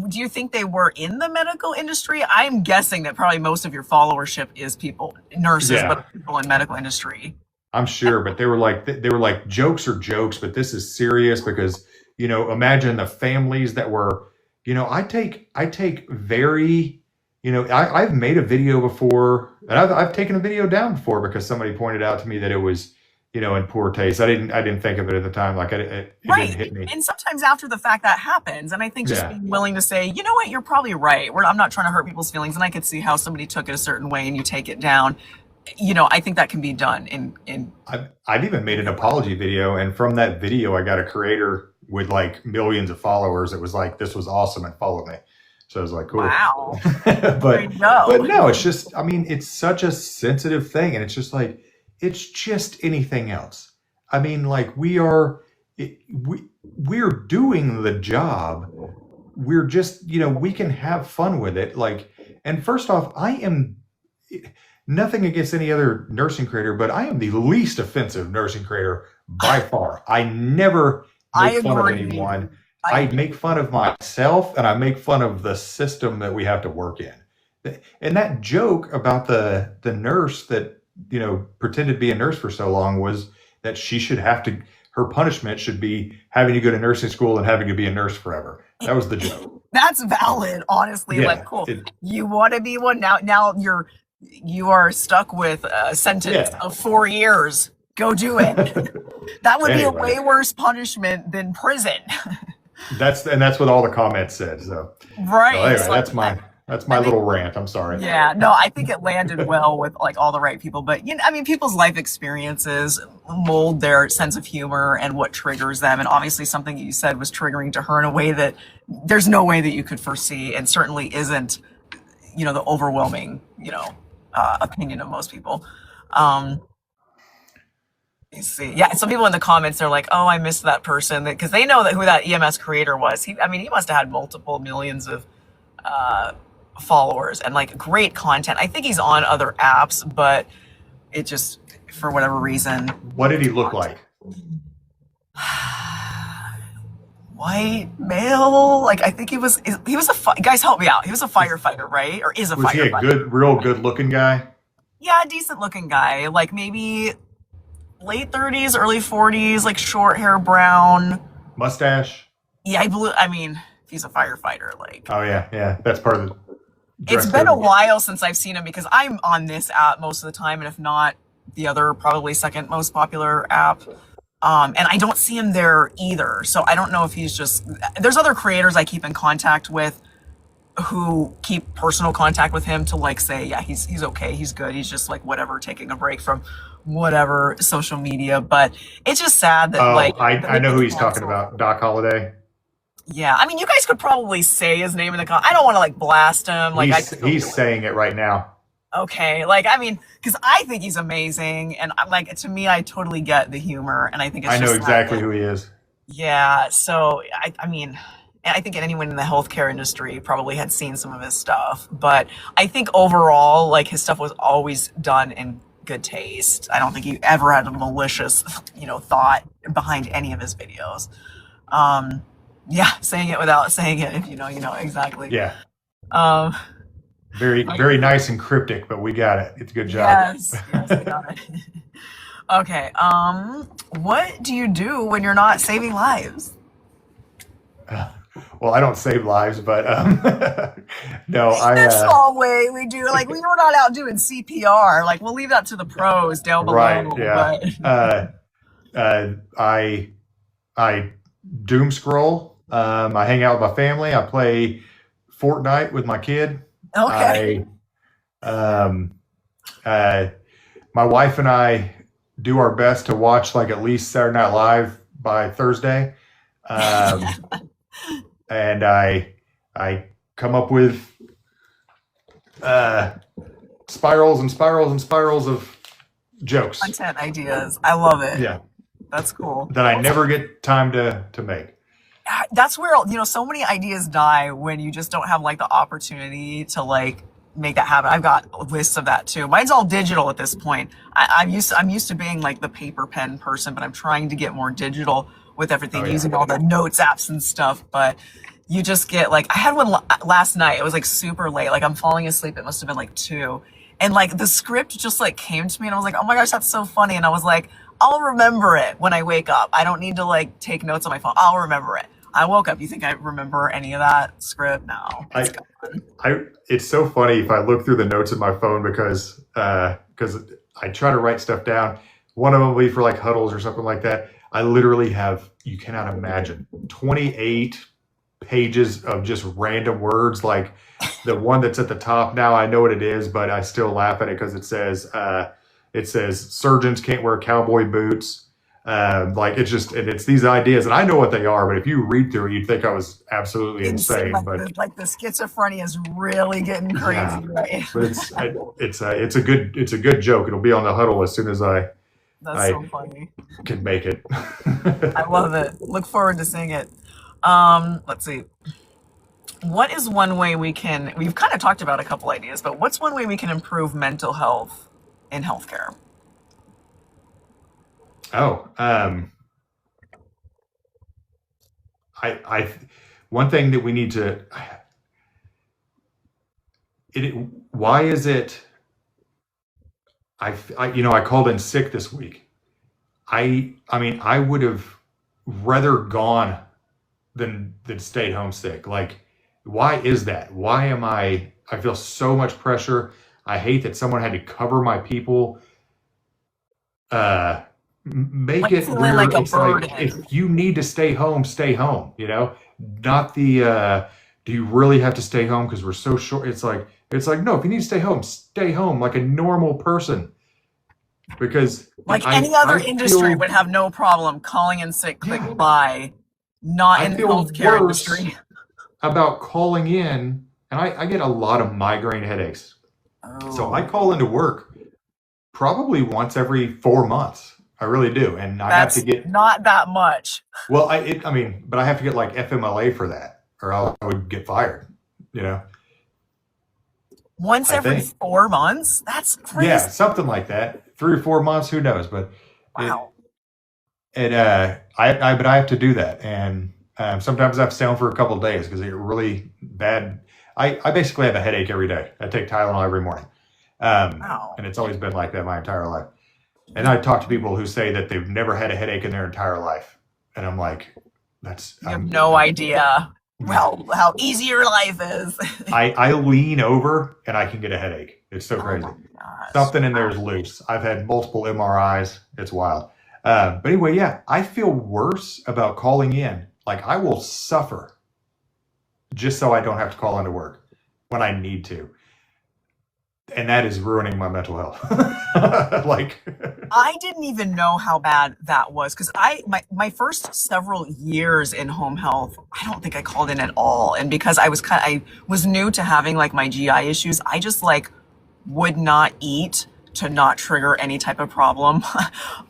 do you think they were in the medical industry? I'm guessing that probably most of your followership is people, nurses, yeah, but people in medical industry. I'm sure. But they were like jokes are jokes, but this is serious because imagine the families that were, I take very, I've made a video before, and I've taken a video down before because somebody pointed out to me that it was, in poor taste. I didn't think of it at the time. Like it didn't Right. hit me. And sometimes after the fact that happens. And I think just Yeah. being willing to say, you know what, you're probably right. I'm not trying to hurt people's feelings. And I could see how somebody took it a certain way and you take it down. I think that can be done in I've even made an apology video, and from that video, I got a creator with like millions of followers. It was like, this was awesome, and followed me. So I was like, cool. wow. There but you but go. no, it's just, I mean, it's such a sensitive thing, and it's just like, it's just anything else. I mean, like we're doing the job. We're just, we can have fun with it. Like, and first off, I am nothing against any other nursing creator, but I am the least offensive nursing creator by far. I never I make fun of agree. anyone. I I agree. make fun of myself, and I make fun of the system that we have to work in. And that joke about the nurse that, pretended to be a nurse for so long was that she should have to, her punishment should be having to go to nursing school and having to be a nurse forever. That was the joke. That's valid, honestly. Like, Yeah. cool. You want to be one now. Now you are stuck with a sentence Yeah. of 4 years. Go do it. That would be a Anyway, way worse punishment than prison. that's what all the comments said. So Right. anyway, So that's I my think little rant. I'm sorry. yeah, no, I think it landed well with like all the right people. But you know, I mean, people's life experiences mold their sense of humor and what triggers them. And obviously, something you said was triggering to her in a way that there's no way that you could foresee, and certainly isn't, you know, the overwhelming, you know, opinion of most people. Um, you see, yeah, some people in the comments are like, "Oh, I missed that person," because they know that who that EMS creator was. I mean, he must have had multiple millions of uh, followers and like great content. I think he's on other apps, but it just, for whatever reason, What did he look like? white male. Like I think he was guys, help me out. He was a firefighter, right? Or is a Was he a firefighter? real good looking guy? Yeah, decent looking guy. Like maybe late 30s, early 40s, like short hair, brown. Mustache? Yeah, I mean, if he's a firefighter, like Oh yeah. That's part of the it's dress been a code. while since I've seen him because I'm on this app most of the time, and if not, the other probably second most popular app. And I don't see him there either. So I don't know if he's just. There's other creators I keep in contact with who keep personal contact with him to like say, yeah, he's okay, he's good, he's just like whatever, taking a break from whatever social media. But it's just sad that Oh, like I know who he's talking canceled. about. Doc Holliday. Yeah, I mean, you guys could probably say his name in the I don't want to like blast him. Like I just don't do He's it. saying it right now. Okay, like I mean, because I think he's amazing, and I'm like, to me, I totally get the humor, and I think it's I know just sad exactly that, who he is. yeah. So I mean, and I think anyone in the healthcare industry probably had seen some of his stuff, but I think overall, like his stuff was always done in good taste. I don't think he ever had a malicious, you know, thought behind any of his videos. Um, yeah, saying it without saying it, if you know, you know exactly. Yeah. Um, Very nice and cryptic, but we got it. It's a good job. yes, yes, I got it. Okay. What do you do when you're not saving lives? Well, I don't save lives, but no, In a small way, we do. Like we were not out doing CPR. Like we'll leave that to the pros down right, below. yeah. But I doom scroll. I hang out with my family. I play Fortnite with my kid. okay, I um, my wife and I do our best to watch like at least Saturday Night Live by Thursday, um, and I come up with uh, spirals and spirals and spirals of jokes. content ideas. I love it. Yeah, That's cool. that I never get time to make. That's where, you know, so many ideas die when you just don't have like the opportunity to like make that happen. I've got lists of that too. Mine's all digital at this point. I'm used to being like the paper pen person, but I'm trying to get more digital with everything, Oh yeah, using all the notes apps and stuff. But you just get like, I had one last night. It was like super late. Like I'm falling asleep. It must have been like 2. And like the script just like came to me and I was like, oh my gosh, that's so funny. And I was like, I'll remember it when I wake up. I don't need to like take notes on my phone. I'll remember it. I woke up. You think I remember any of that script? No, it's I gone. it's so funny if I look through the notes in my phone because I try to write stuff down. One of them will be for like huddles or something like that. I literally have, you cannot imagine, 28 pages of just random words. Like the one that's at the top now, I know what it is, but I still laugh at it because it says surgeons can't wear cowboy boots. Like it's just, and it's these ideas, and I know what they are, but if you read through it, you'd think I was absolutely Insane. insane. But Like the schizophrenia is really getting yeah, crazy, right? but it's a good joke. It'll be on the huddle as soon as That's I so funny. can make it. I love it. Look forward to seeing it. Let's see. What is one way we've kind of talked about a couple ideas, but what's one way we can improve mental health in healthcare? Oh, I one thing that we need to why is it I called in sick this week. I mean I would have rather gone than stayed home sick. Like why is that? Why am I feel so much pressure. I hate that someone had to cover my people. make Like it feeling where like a it's like burden. if you need to stay home, stay home. Not the do you really have to stay home because we're so short? It's like no, if you need to stay home like a normal person because Like I any other I industry feel would have no problem calling in sick, click yeah bye. Not I in the feel healthcare worse industry. about calling in, and I get a lot of migraine headaches, so I Oh, call into work probably once every 4 months. I really do, and I have to that's get not that much. well. I mean, but I have to get like FMLA for that, or else I would get fired. You know, Once I every think 4 months? That's yeah, crazy. something like that. 3 or 4 months, who knows? But it Wow. but I have to do that, and sometimes I have to stay home for a couple of days because I get really bad. I basically have a headache every day. I take Tylenol every morning, Wow. and it's always been like that my entire life. And I talk to people who say that they've never had a headache in their entire life, and I'm like, that's You have no idea how easy your life is. I lean over and I can get a headache. It's so Oh my crazy. gosh. Something in there Wow. is loose. I've had multiple MRIs. It's wild. But anyway, yeah, I feel worse about calling in. Like I will suffer just so I don't have to call into work when I need to. And that is ruining my mental health. Like, I didn't even know how bad that was because my first several years in home health, I don't think I called in at all. And because I was new to having like my GI issues, I just like would not eat to not trigger any type of problem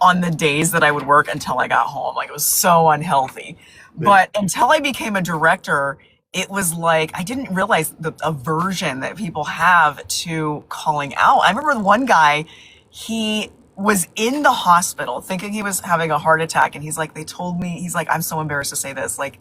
on the days that I would work until I got home. Like it was so unhealthy. But until I became a director, it was like I didn't realize the aversion that people have to calling out. I remember one guy, he was in the hospital thinking he was having a heart attack, and he's like, they told me, he's like, I'm so embarrassed to say this. Like,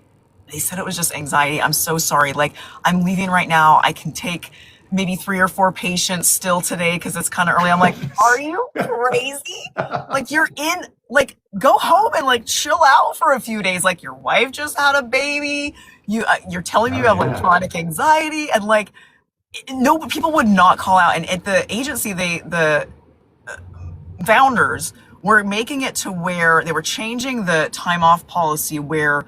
they said it was just anxiety. I'm so sorry. Like, I'm leaving right now. I can take maybe 3 or 4 patients still today because it's kind of early. I'm like, are you crazy? Like, you're in, like, go home and like chill out for a few days. Like, your wife just had a baby. You're telling me oh you have like yeah, chronic anxiety, and like, no, people would not call out. And at the agency, the founders were making it to where they were changing the time off policy where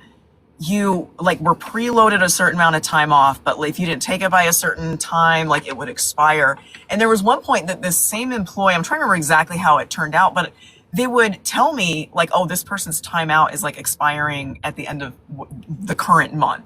you like were preloaded a certain amount of time off, but like, if you didn't take it by a certain time, like it would expire. And there was one point that this same employee, I'm trying to remember exactly how it turned out, but they would tell me like, oh, this person's timeout is like expiring at the end of the current month.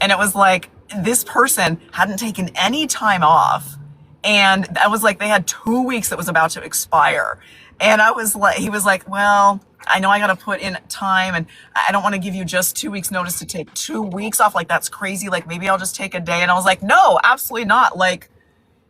And it was like this person hadn't taken any time off. And that was like they had 2 weeks that was about to expire. And I was like, he was like, well, I know I got to put in time and I don't want to give you just 2 weeks notice to take 2 weeks off. Like, that's crazy. Like, maybe I'll just take a day. And I was like, no, absolutely not. Like,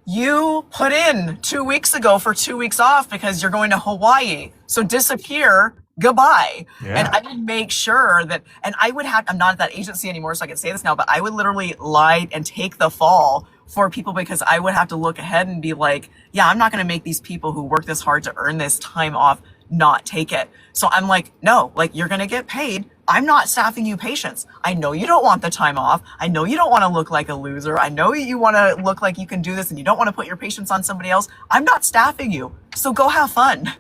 you put in 2 weeks ago for 2 weeks off because you're going to Hawaii. So disappear, goodbye. And yeah. I would make sure that, and I would have, I'm not at that agency anymore, so I can say this now, but I would literally lie and take the fall for people because I would have to look ahead and be like, yeah, I'm not going to make these people who work this hard to earn this time off not take it. So I'm like, no, like you're going to get paid. I'm not staffing you patients. I know you don't want the time off. I know you don't want to look like a loser. I know you want to look like you can do this and you don't want to put your patients on somebody else. I'm not staffing you. So go have fun.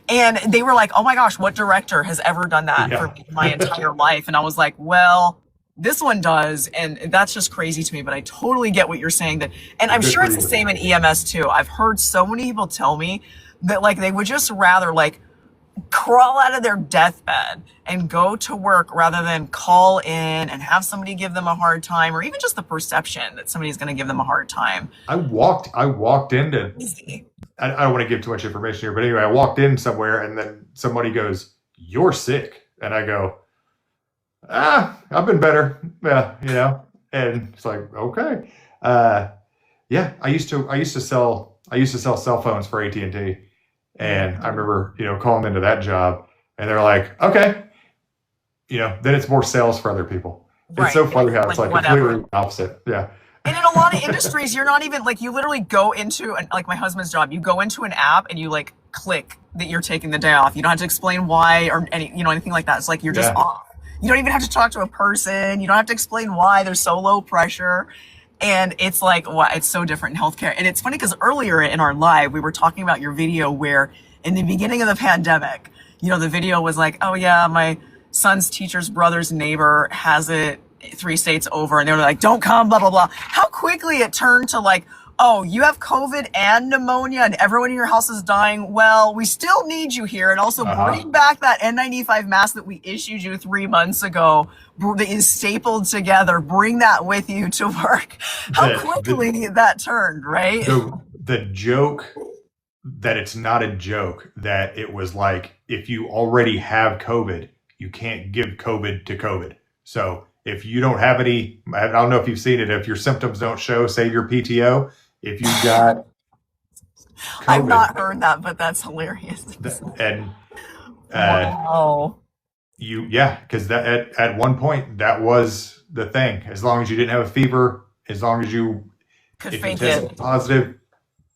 And they were like, oh my gosh, what director has ever done that for Yeah. me my entire life? And I was like, well, this one does. And that's just crazy to me. But I totally get what you're saying that, and I'm Good sure for it's the you. same in EMS too. I've heard so many people tell me that like they would just rather like crawl out of their deathbed and go to work rather than call in and have somebody give them a hard time, or even just the perception that somebody's going to give them a hard time. I walked into Easy. I don't want to give too much information here, but anyway, I walked in somewhere and then somebody goes, "You're sick," and I go, I've been better, yeah. And it's like, okay, uh, yeah. I used to sell cell phones for AT&T, and I remember calling into that job, and they're like, okay, then it's more sales for other people. It's Right. so funny how it's Like like whatever. completely opposite. Yeah, And in a lot of industries, you're not even like, you literally go into like my husband's job, you go into an app and you like click that you're taking the day off. You don't have to explain why or anything like that. It's like you're just yeah. off. You don't even have to talk to a person. You don't have to explain why. There's so low pressure. And it's like, wow, it's so different in healthcare. And it's funny because earlier in our live, we were talking about your video where in the beginning of the pandemic, the video was like, oh yeah, my son's teacher's brother's neighbor has it 3 states over, and they were like, don't come, blah blah blah. How quickly it turned to like, oh, you have COVID and pneumonia and everyone in your house is dying. Well, we still need you here. And also Uh-huh. bring back that N95 mask that we issued you 3 months ago that is stapled together. Bring that with you to work. How The quickly that turned, right? the joke that it's not a joke, that it was like, if you already have COVID, you can't give COVID to COVID. So if you don't have any, I don't know if you've seen it, if your symptoms don't show, save your PTO. If you got I've COVID, not heard that, but that's hilarious. and Wow. because that at one point that was the thing. As long as you didn't have a fever, as long as you Could if you fake tested it, positive,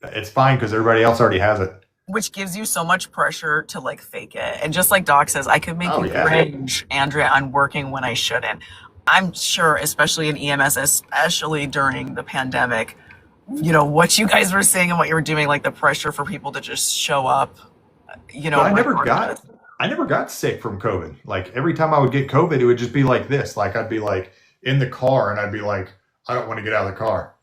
it's fine because everybody else already has it. which gives you so much pressure to like fake it. And just like Doc says, I could make Oh you yeah, cringe, Andrea, on working when I shouldn't. I'm sure, especially in EMS, especially during the pandemic, what you guys were saying and what you were doing, like the pressure for people to just show up, but regardless. I never got sick from COVID. Like every time I would get COVID, it would just be like this. Like I'd be like in the car and I'd be like, I don't want to get out of the car.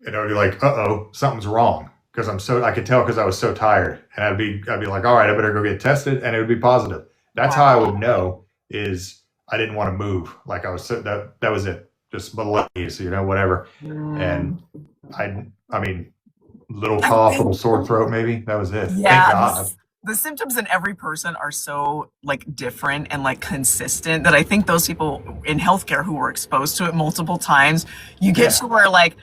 And I'd be like, uh-oh, something's wrong. Because I could tell because I was so tired. And I'd be like, all right, I better go get tested, and it would be positive. That's how I would know, is I didn't want to move. Like I was that was it. Just malaise, whatever. And I mean, little I cough, think, little sore throat, maybe. That was it. Thank yeah, God. the symptoms in every person are so like different and like consistent that I think those people in healthcare who were exposed to it multiple times, you get Yeah. to where like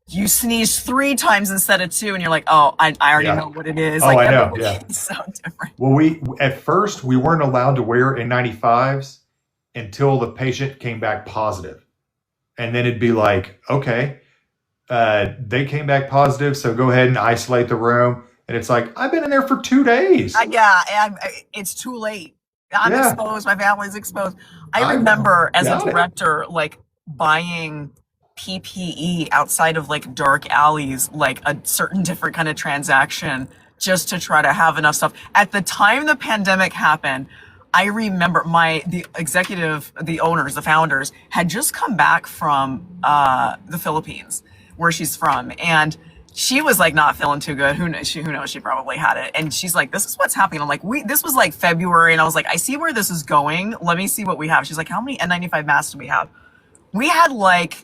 you sneeze 3 times instead of 2, and you're like, oh, I already Yeah. know what it is. Oh, Like I know. everybody Yeah. is so different. Well, at first we weren't allowed to wear N95s until the patient came back positive. And then it'd be like, okay, they came back positive, so go ahead and isolate the room. And it's like, I've been in there for 2 days. Yeah, and it's too late. I'm Yeah, exposed. My family's exposed. I I remember as a got it. director, like buying PPE outside of like dark alleys, like a certain different kind of transaction, just to try to have enough stuff. At the time the pandemic happened, I remember the owners, the founders had just come back from the Philippines, where she's from, and she was like not feeling too good. Who knows? Who knows? She probably had it, and she's like, "This is what's happening." I'm like, This was like February, and I was like, "I see where this is going. Let me see what we have." She's like, "How many N95 masks do we have?" We had like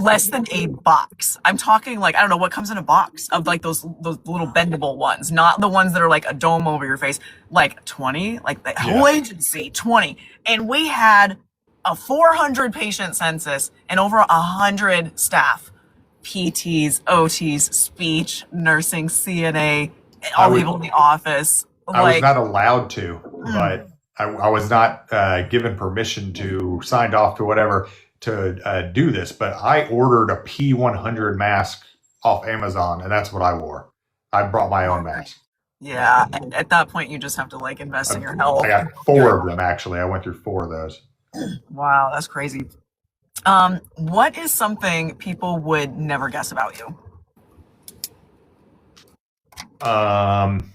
less than a box. I'm talking like, I don't know what comes in a box of like those little bendable ones, not the ones that are like a dome over your face, like 20, like the whole Yeah. agency, 20. And we had a 400 patient census and over 100 staff, PTs, OTs, speech, nursing, CNA, I all the was people in the office. I was Like, not allowed to, but I was not given permission to, signed off to whatever, to do this. But I ordered a P100 mask off Amazon, and that's what I wore. I brought my own mask. yeah, at that point, you just have to like invest in your I health. got 4 of them, actually. I went through 4 of those. Wow, that's crazy. What is something people would never guess about you? Um,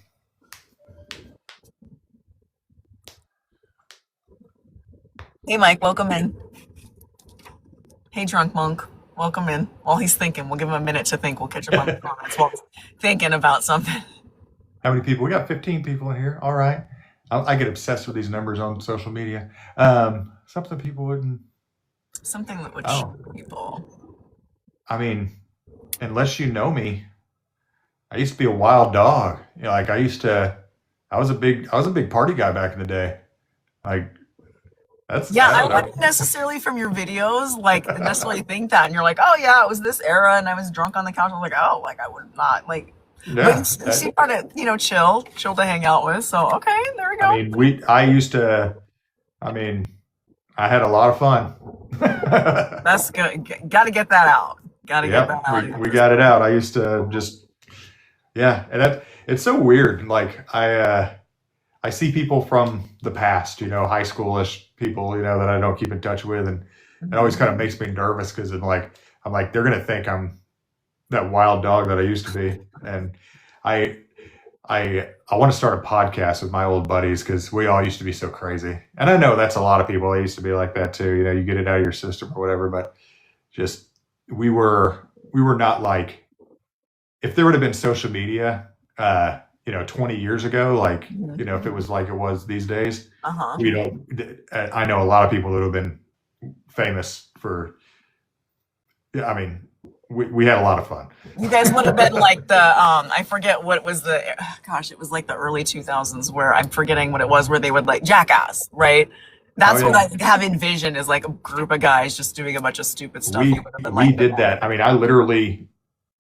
Hey, Mike, welcome in. Hey, Drunk Monk, welcome in. While he's thinking, we'll give him a minute to think. We'll catch up on the comments while he's thinking about something. how many people? We got 15 people in here. All right. I get obsessed with these numbers on social media. Something people wouldn't. Something that would Oh, shock people. I mean, unless you know me, I used to be a wild dog. Like I was a big party guy back in the day. Like Yeah, I I don't know. wouldn't necessarily from your videos like necessarily think that. And you're like, oh yeah, it was this era, and I was drunk on the couch. I was like, oh, like I would not like. But Yeah. you seem kind of chill to hang out with. So okay, there we I go. mean, I used to, I mean, I had a lot of fun. That's good. Got to get that out. Got to get Yep, that out. we got it out. I used to just, yeah, and it's so weird. Like I see people from the past, high schoolish people, that I don't keep in touch with, and it always kind of makes me nervous because I'm like they're gonna think I'm that wild dog that I used to be, and I I want to start a podcast with my old buddies because we all used to be so crazy. And I know that's a lot of people. They used to be like that too. You get it out of your system or whatever. But just we were not like, if there would have been social media, 20 years ago, like, if it was like it was these days, Uh-huh. we don't. I know a lot of people that would have been famous for. Yeah, I mean, we had a lot of fun. You guys would have been like the I forget what was it was like the early 2000s where I'm forgetting what it was where they would like Jackass, right? Oh That's what yeah, I have envisioned is like a group of guys just doing a bunch of stupid stuff. You we would have been we like did that. that. I mean,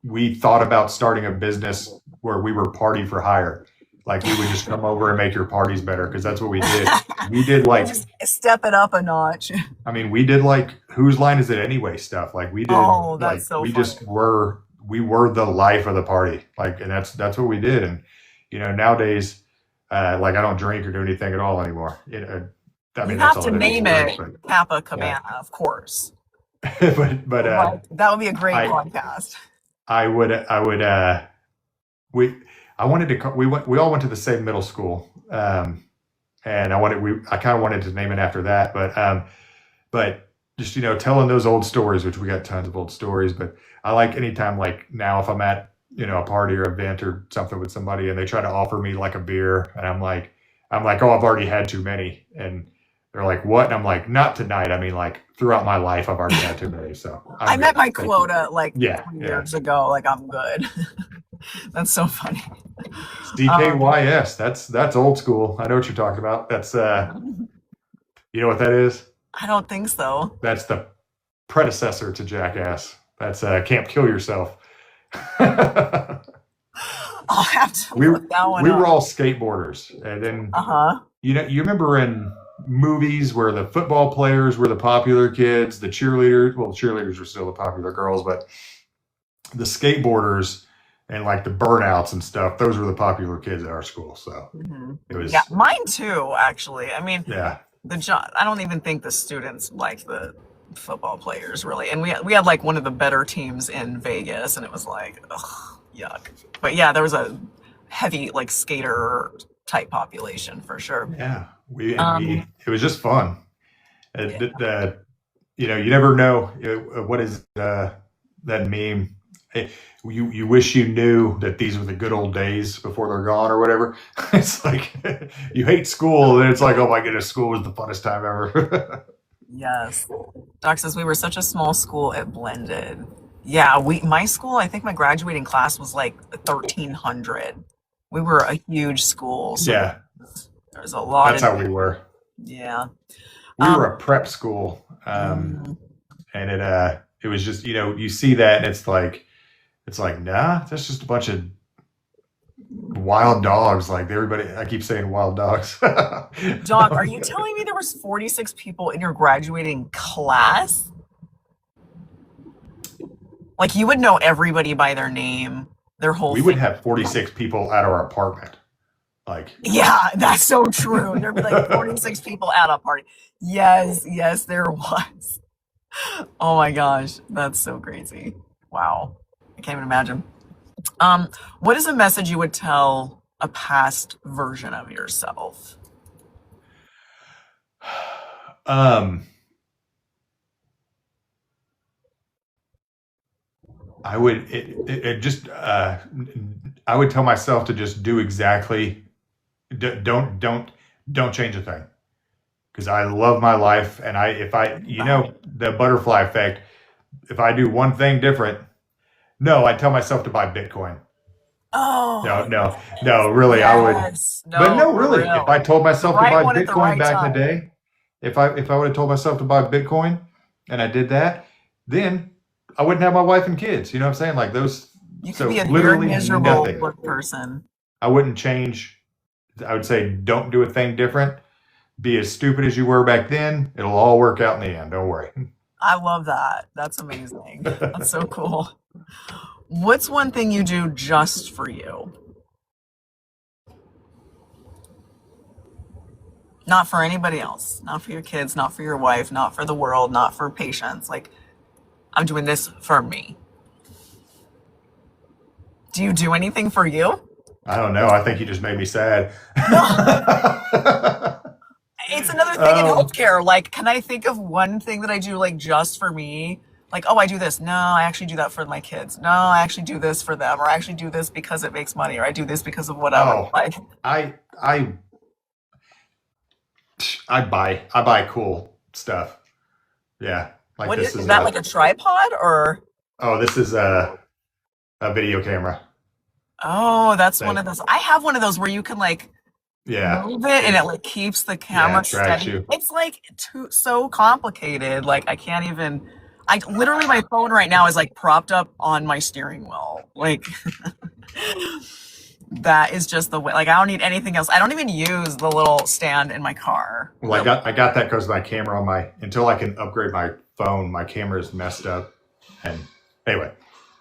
we thought about starting a business where we were party for hire. Like we would just come over and make your parties better because that's what we did. We did You like, just step it up a notch. I mean, we did like whose line is it anyway stuff. Like we did, Oh, that's like so we funny. just we were the life of the party. Like, and that's what we did. And nowadays, like I don't drink or do anything at all anymore. I You mean, that's have a to little name extreme, it but Kappa yeah. Cabana, of course. But Like that would be a great I podcast. I would we I wanted to we all went to the same middle school, and I kind of wanted to name it after that, but just telling those old stories, which we got tons of old stories, but I like anytime, like now if I'm at a party or event or something with somebody and they try to offer me like a beer and I'm like, oh, I've already had too many, and they're like, what? And I'm like, not tonight. I mean, like throughout my life I've already had too many, so I I'm met good, my thank you. quota like Yeah, 20 yeah. years ago. Like I'm good. That's so funny. Um, CKYS, that's old school. I know what you're talking about. That's you know what that is? I don't think so. That's the predecessor to Jackass. That's Can't Kill Yourself. I'll have to we look that one we were up. all skateboarders, and then Uh-huh. you remember in movies where the football players were the popular kids, the cheerleaders. Well, the cheerleaders were still the popular girls, but the skateboarders and like the burnouts and stuff, those were the popular kids at our school. So it Yeah, was, mine too, actually. I mean, yeah, I don't even think the students like the football players really. And we had like one of the better teams in Vegas, and it was like, ugh, yuck. But yeah, there was a heavy like skater type population for sure. yeah. Um, It was just fun. yeah. You never know what is that meme. Eh, you wish you knew that these were the good old days before they're gone or whatever. It's like you hate school, and it's like, oh my goodness, school was the funnest time ever. Yes. Doc says we were such a small school, it blended. Yeah, my school, I think my graduating class was like 1,300. We were a huge school, so Yeah, there was a lot that's of how we were. yeah. We were Um, a prep school, mm, and it was just you see that, and it's like nah, that's just a bunch of wild dogs. Like everybody, I keep saying wild dogs. Doc, are you telling me there was 46 people in your graduating class? Like you would know everybody by their name, their whole We would thing. have 46 people at our apartment. Like, Yeah, that's so true. There'd be like 46 people at a party. Yes, yes, there was. Oh my gosh, that's so crazy. Wow. I can't even imagine. What is a message you would tell a past version of yourself? um, I would it just I would tell myself to just do exactly don't change a thing because I love my life, and if I That. the butterfly effect, if I do one thing different, no, I tell myself to buy Bitcoin. No, Oh, no, no, really, I would. yes. But No, no, for really, if I real. told The myself to right buy one at the Bitcoin right back in the time. day, if I would have told myself to buy Bitcoin and I did that, then I wouldn't have my wife and kids. You know what I'm saying? Like those. You could be So a very literally miserable nothing. person. I wouldn't change. I would say don't do a thing different. Be as stupid as you were back then. It'll all work out in the end. Don't worry. I love that. That's amazing. That's so cool. What's one thing you do just for you? Not for anybody else, not for your kids, not for your wife, not for the world, not for patients. Like, I'm doing this for me. Do you do anything for you? I don't know. I think you just made me sad. It's another thing in Oh, healthcare. Like, can I think of one thing that I do like just for me? Like, oh, I do this. No, I actually do that for my kids. No, I actually do this for them, or I actually do this because it makes money, or I do this because of whatever. oh, Like, I I I buy cool stuff. Yeah, like what this is is that like a tripod or? this is a video camera Oh, that's one that of those. I have one of those where you can like yeah move it and it it like keeps the yeah camera it tracks steady. you. It's like so complicated. Like I can't even. I literally my phone right now is like propped up on my steering wheel. Like that is just the way. Like I don't need anything else. I don't even use the little stand in my car. Well, Really. I got that because my camera on my until I can upgrade my phone, my camera is messed up. And anyway,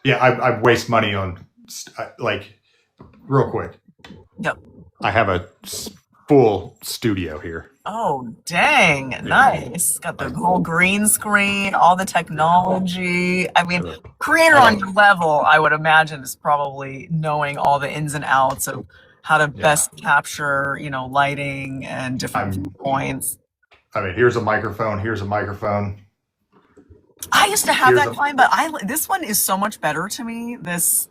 yeah, I waste money on like real quick. Yep. I have a full studio here. Oh, dang. Yeah, Nice. Got the like whole green screen, all the technology. I mean, uh, creator I on don't. your level, I would imagine, is probably knowing all the ins and outs of how to Yeah, best capture, lighting and different I'm. points. I mean, here's a microphone. Here's a microphone. I used to have Here's that a kind, but this one is so much better to me. This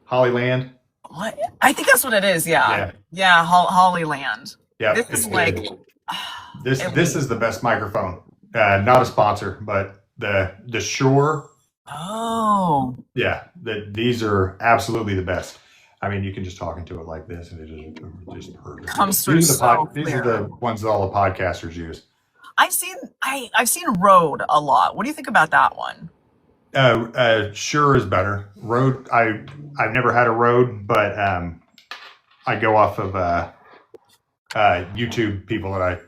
Hollyland. what I think that's what it is. Yeah, Yeah, yeah, Hollyland. yeah, This is it's like good. This elite. is the best microphone. Not a sponsor, but the Shure. Oh, Yeah, these are absolutely the best. I mean, you can just talk into it like this, and just perfect. comes through so These are clear. the ones that all the podcasters use. I've seen Rode a lot. What do you think about that one? Shure is better. Rode, I've never had a Rode, but I go off of YouTube people that I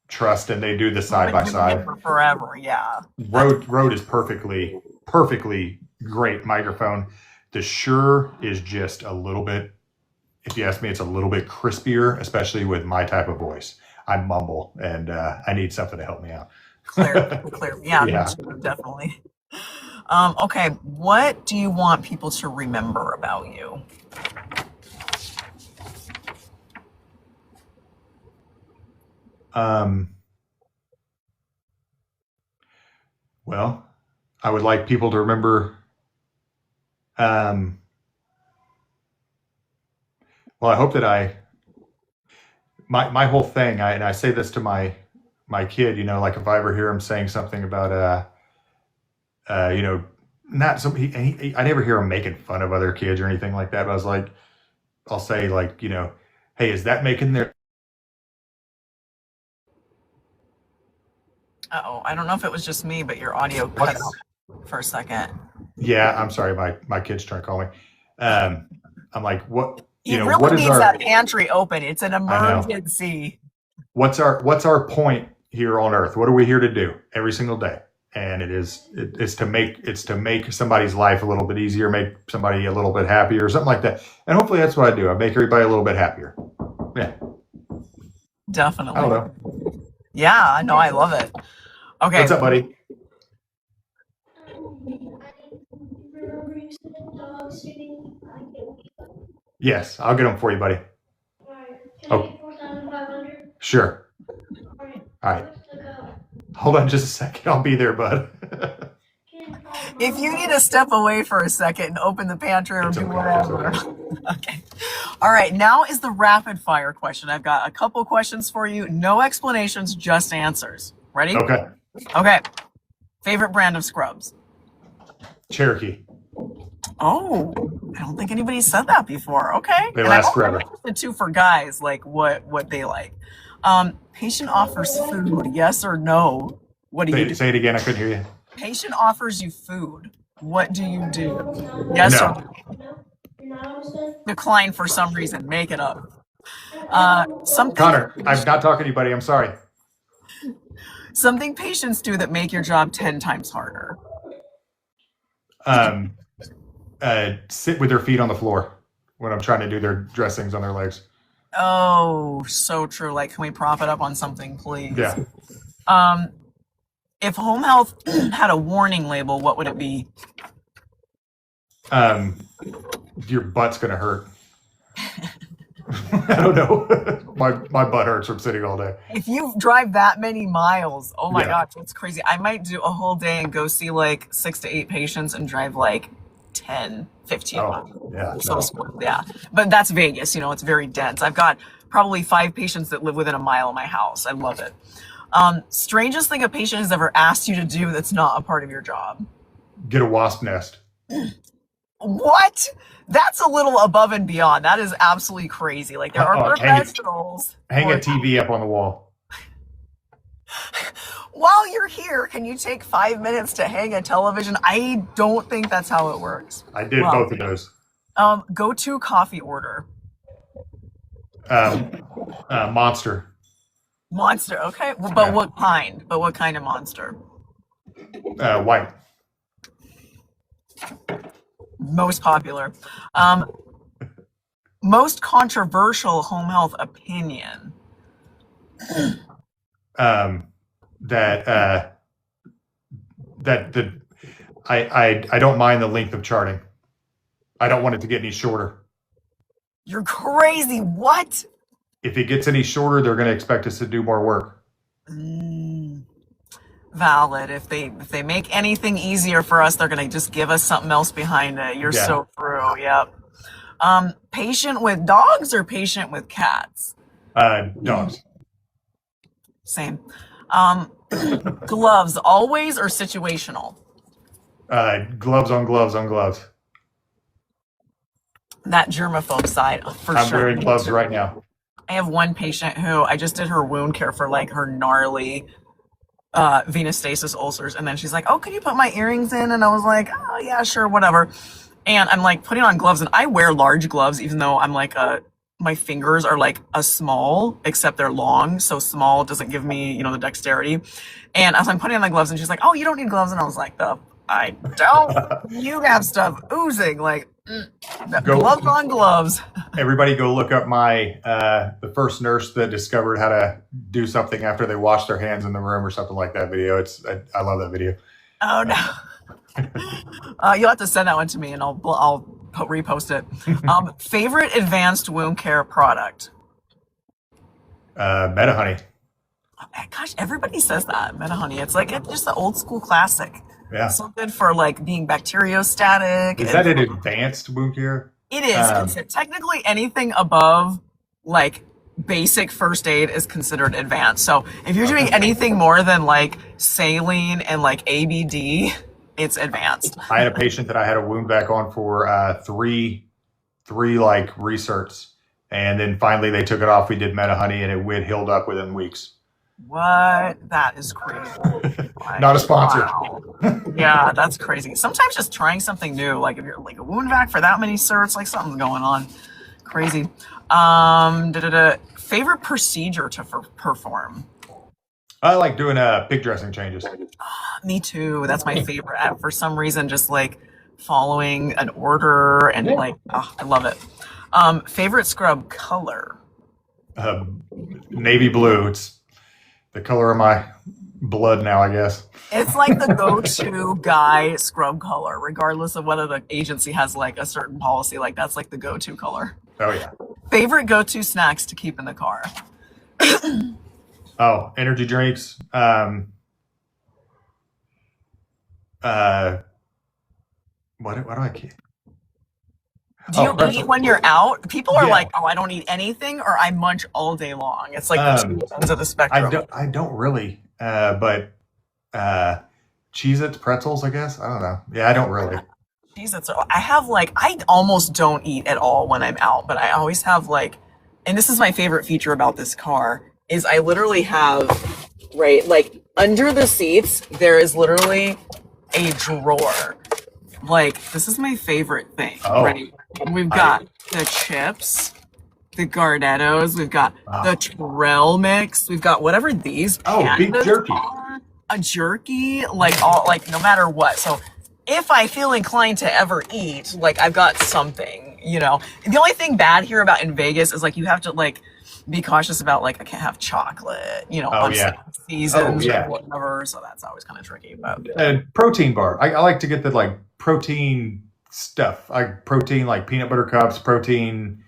trust, and they do the You've side been by doing it side. for forever. Yeah, that's Rode is perfectly great microphone. The Shure is just a little bit, if you ask me, it's a little bit crispier, especially with my type of voice. I mumble, and I need something to help me out. clear. Yeah, me Yeah. too, definitely. Okay, what do you want people to remember about you? Um, well, I would like people to remember. Um, well, I hope that my whole thing. And I say this to my kid. Like if I ever hear him saying something about uh, you know, not some. I never hear him making fun of other kids or anything like that. But I was like, I'll say like, hey, is that making their Uh-oh, I don't know if it was just me, but your audio cut out what's for a second. Yeah, I'm sorry, my kid's trying to call me. Um, I'm like, He what really is needs that our? pantry open. It's an I know. emergency. What's our point here on Earth? What are we here to do every single day? And it's to make somebody's life a little bit easier, make somebody a little bit happier, or something like that. And hopefully that's what I do. I make everybody a little bit happier. Yeah, I don't Definitely. know. Yeah, I know. I love it. Okay. What's up, buddy? Remember you said dog sitting? I can. Yes, I'll get them for you, buddy. Alright. Can I Oh, get 4,500? sure. Alright. All How right. much to go? Hold on just a second. I'll be there, bud. Can If you need to step away for a second and open the pantry or It's do okay. It's whatever. okay. Okay. All right. Now is the rapid fire question. I've got a couple questions for you. No explanations, just answers. Ready? Okay. Okay. Favorite brand of scrubs? Cherokee. Oh, I don't think anybody's said that before. Okay. They And I'm last also forever. interested too for guys, like what they like. Patient offers food, yes or no? What do you do? Say it again. I couldn't hear you. Patient offers you food. What do you do? No? Yes or No. no? No? You're not understand? Decline for some reason. Make it up. Something Connor, I'm not talking to you, buddy. I'm sorry. something patients do that make your job 10 times harder. Um, sit with their feet on the floor when I'm trying to do their dressings on their legs. Oh, so true. Like, can we prop it up on something, please? Yeah. Um, if home health had a warning label, what would it be? Your butt's gonna hurt. I don't know. My butt hurts from sitting all day. If you drive that many miles, oh my Yeah. gosh, that's crazy. I might do a whole day and go see like 6 to 8 patients and drive like 10, 15 miles. Oh, yeah. So No. spoiled, yeah. But that's Vegas, it's very dense. I've got probably 5 patients that live within a mile of my house. I love it. Strangest thing a patient has ever asked you to do that's not a part of your job. Get a wasp nest. What? That's a little above and beyond. That is absolutely crazy. Like there are professionals. Hang a TV up on the wall. While you're here, can you take 5 minutes to hang a television? I don't think that's how it works. I did both of those. Go-to coffee order. Monster. Monster, okay. But what kind? But what kind of monster? White. Most popular. Most controversial home health opinion. That I don't mind the length of charting. I don't want it to get any shorter. You're crazy. What? If it gets any shorter, they're going to expect us to do more work. Valid. If they make anything easier for us, they're going to just give us something else behind it. You're so true. Yep. Patient with dogs or patient with cats? Dogs. Same. Gloves always or situational? Gloves on gloves on gloves. That germaphobe side, for I'm sure. wearing gloves right now. I have one patient who I just did her wound care for like her gnarly venous stasis ulcers. And then she's like, oh, can you put my earrings in? And I was like, oh, yeah, sure, whatever. And I'm like putting on gloves, and I wear large gloves, even though I'm like my fingers are like a small, except they're long. So small doesn't give me, the dexterity. And as I'm putting on the gloves, and she's like, oh, you don't need gloves. And I was like, I don't. You have stuff oozing. Like, gloves on gloves. Everybody go look up the first nurse that discovered how to do something after they washed their hands in the room or something like that video. I love that video. Oh, no. You'll have to send that one to me, and I'll repost it. Favorite advanced wound care product? Meta Honey. Gosh, everybody says that, Meta Honey. It's like it's just an old school classic. Yeah. So good for like being bacteriostatic. Is that an advanced wound care? It is. Technically, anything above like basic first aid is considered advanced. So if you're doing anything more than like saline and like ABD, it's advanced. I had a patient that I had a wound vac on for three like recerts, and then finally they took it off. We did Meta Honey, and it healed up within weeks. What? That is crazy. Not a sponsor. Wow. Yeah, that's crazy. Sometimes just trying something new, like if you're like a wound vac for that many certs, like something's going on. Crazy. Favorite procedure to perform? I like doing pig dressing changes. Me too. That's my favorite. For some reason, just like following an order and like, I love it. Favorite scrub color? Navy blue. It's the color of my blood now, I guess. It's like the go-to guy scrub color, regardless of whether the agency has like a certain policy. Like that's like the go-to color. Oh yeah. Favorite go-to snacks to keep in the car? Oh, energy drinks. What do I keep? Do you eat when you're out? People are like, oh, I don't eat anything, or I munch all day long. It's like the two ends of the spectrum. I don't really, but Cheez-Its, pretzels, I guess. I don't know. Yeah, I don't really. Cheez-Its I almost don't eat at all when I'm out, but I always have like, and this is my favorite feature about this car, is I literally have, right, like under the seats, there is literally a drawer. Like, this is my favorite thing. Oh. Right? We've got the chips, the Gardettos, we've got the Trail Mix, we've got whatever these beef jerky. are, a jerky, like all, like no matter what. So if I feel inclined to ever eat, like I've got something, The only thing bad here about in Vegas is like you have to like be cautious about like I can't have chocolate, on seasons or whatever. So that's always kind of tricky. But protein bar. I like to get the like protein stuff. Protein like peanut butter cups, protein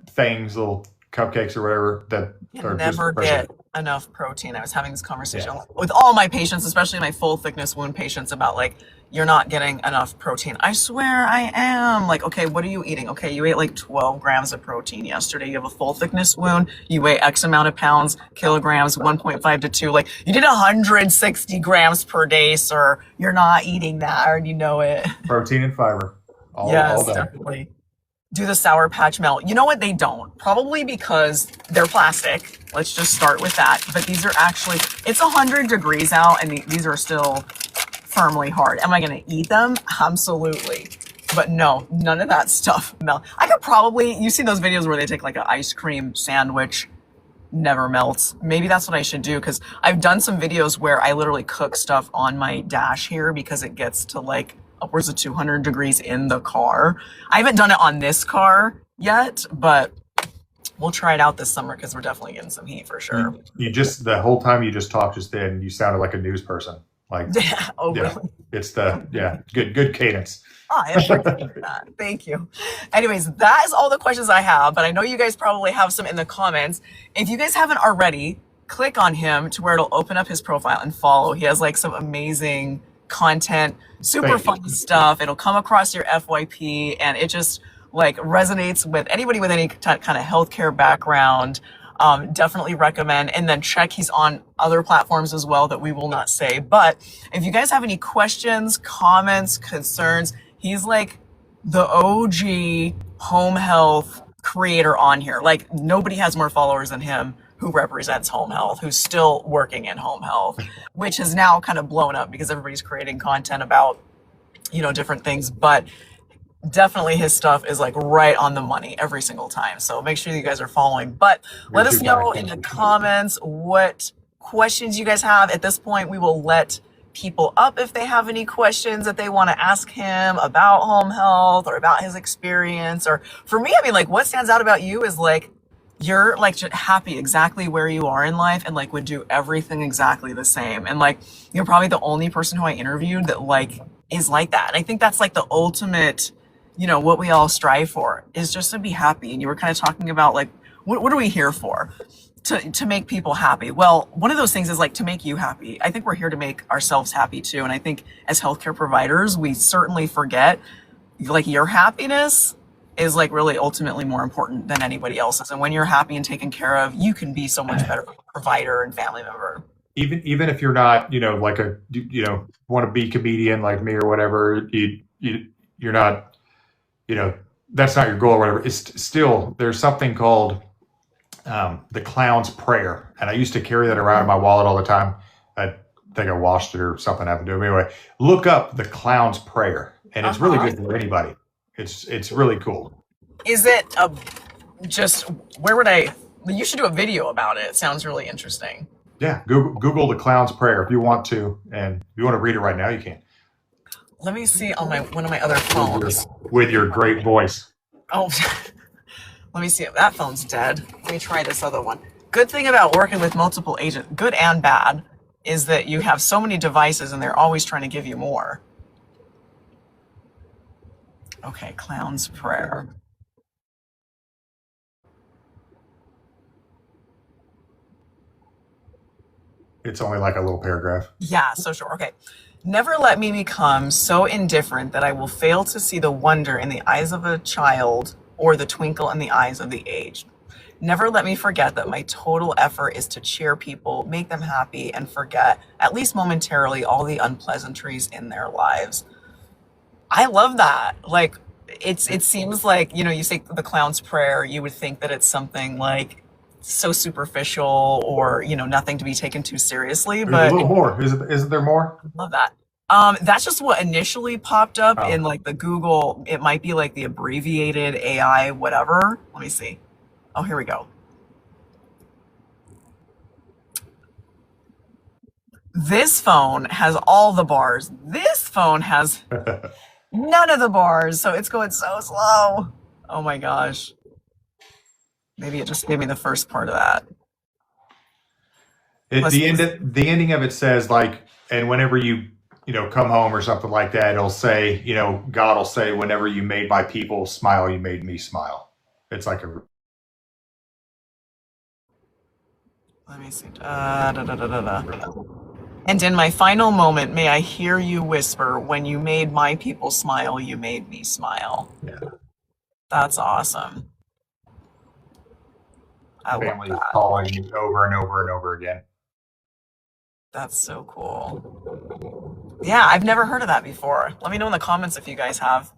things, little cupcakes or whatever that You are just never refreshing. get enough protein. I was having this Yeah. conversation with all my patients, especially my full thickness wound patients, about like, you're not getting enough protein. I swear I am. Like, okay, what are you eating? Okay, you ate like 12 grams of protein yesterday. You have a full thickness wound. You weigh X amount of pounds, kilograms, 1.5 to 2. Like, you did 160 grams per day, sir. You're not eating that, or you know it. Protein and fiber all Yes, day. definitely. Do the Sour Patch Melt. You know what? They don't. Probably because they're plastic. Let's just start with that. But these are actually, it's 100 degrees out and these are still firmly hard. Am I going to eat them? Absolutely. But no, none of that stuff melt. I could probably, you see those videos where they take like an ice cream sandwich, never melts. Maybe that's what I should do, because I've done some videos where I literally cook stuff on my dash here because it gets to like upwards of 200 degrees in the car. I haven't done it on this car yet, but we'll try it out this summer because we're definitely getting some heat for sure. You just, the whole time you just talked just then, you sounded like a news person. Like, Yeah. Oh, yeah, really? it's good cadence. Oh, I appreciate that. Thank you. Anyways, that is all the questions I have, but I know you guys probably have some in the comments. If you guys haven't already, click on him to where it'll open up his profile and follow. He has like some amazing content, super Thank you. fun stuff. It'll come across your FYP and it just like resonates with anybody with any kind of healthcare background. Definitely recommend. And then check, he's on other platforms as well that we will not say. But if you guys have any questions, comments, concerns, he's like the OG home health creator on here. Like, nobody has more followers than him who represents home health, who's still working in home health, which has now kind of blown up because everybody's creating content about, you know, different things. But definitely his stuff is like right on the money every single time. So make sure you guys are following. But let You're us too know kind. in the comments what questions you guys have. At this point, we will let people up if they have any questions that they want to ask him about home health or about his experience. Or for me, I mean, like, what stands out about you is like, you're like just happy exactly where you are in life and like would do everything exactly the same. And like, you're probably the only person who I interviewed that like is like that. And I think that's like the ultimate, you know, what we all strive for is just to be happy. And you were kind of talking about like, what are we here for? To make people happy. Well, one of those things is like to make you happy. I think we're here to make ourselves happy too. And I think as healthcare providers, we certainly forget like your happiness is like really ultimately more important than anybody else's. And when you're happy and taken care of, you can be so much better provider and family member. Even if you're not, you know, like want to be comedian like me or whatever, you're not, you know, that's not your goal or whatever. It's still, there's something called the clown's prayer. And I used to carry that around in my wallet all the time. I think I washed it or something happened to it. Anyway, look up the clown's prayer. And it's really good for anybody. It's really cool. Is it just, you should do a video about it. It sounds really interesting. Yeah, Google the clown's prayer if you want to. And if you want to read it right now, you can. Let me see on one of my other phones. With your great voice. Oh, let me see if that phone's dead. Let me try this other one. Good thing about working with multiple agents, good and bad, is that you have so many devices and they're always trying to give you more. Okay, clown's prayer. It's only like a little paragraph. Yeah, so sure. Okay. Never let me become so indifferent that I will fail to see the wonder in the eyes of a child or the twinkle in the eyes of the aged. Never let me forget that my total effort is to cheer people, make them happy, and forget, at least momentarily, all the unpleasantries in their lives. I love that. Like, it seems like, you know, you say the clown's prayer, you would think that it's something like so superficial or, you know, nothing to be taken too seriously. There's But a little more. Isn't there more? I love that. That's just what initially popped up Oh. in like the Google. It might be like the abbreviated AI, whatever. Let me see. Oh, here we go. This phone has all the bars. This phone has none of the bars. So it's going so slow. Oh my gosh. Maybe it just gave me the first part of that. The ending of it says like, and whenever you come home or something like that, it'll say, God will say, whenever you made my people smile, you made me smile. It's like a Let me see. Da, da, da, da, da, da. And in my final moment, may I hear you whisper, when you made my people smile, you made me smile. yeah. That's awesome. I love Family is that. calling me over and over and over again. That's so cool. Yeah, I've never heard of that before. Let me know in the comments if you guys have.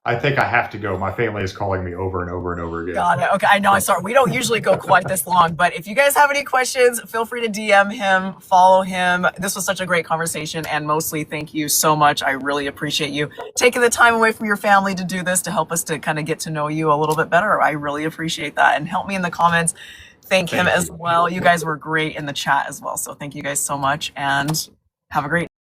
I think I have to go. My family is calling me over and over and over again. Got it. Okay, I know. I'm sorry. We don't usually go quite this long, but if you guys have any questions, feel free to DM him, follow him. This was such a great conversation, and mostly thank you so much. I really appreciate you taking the time away from your family to do this, to help us to kind of get to know you a little bit better. I really appreciate that. And help me in the comments. Thank him as well. You guys were great in the chat as well. So thank you guys so much, and have a great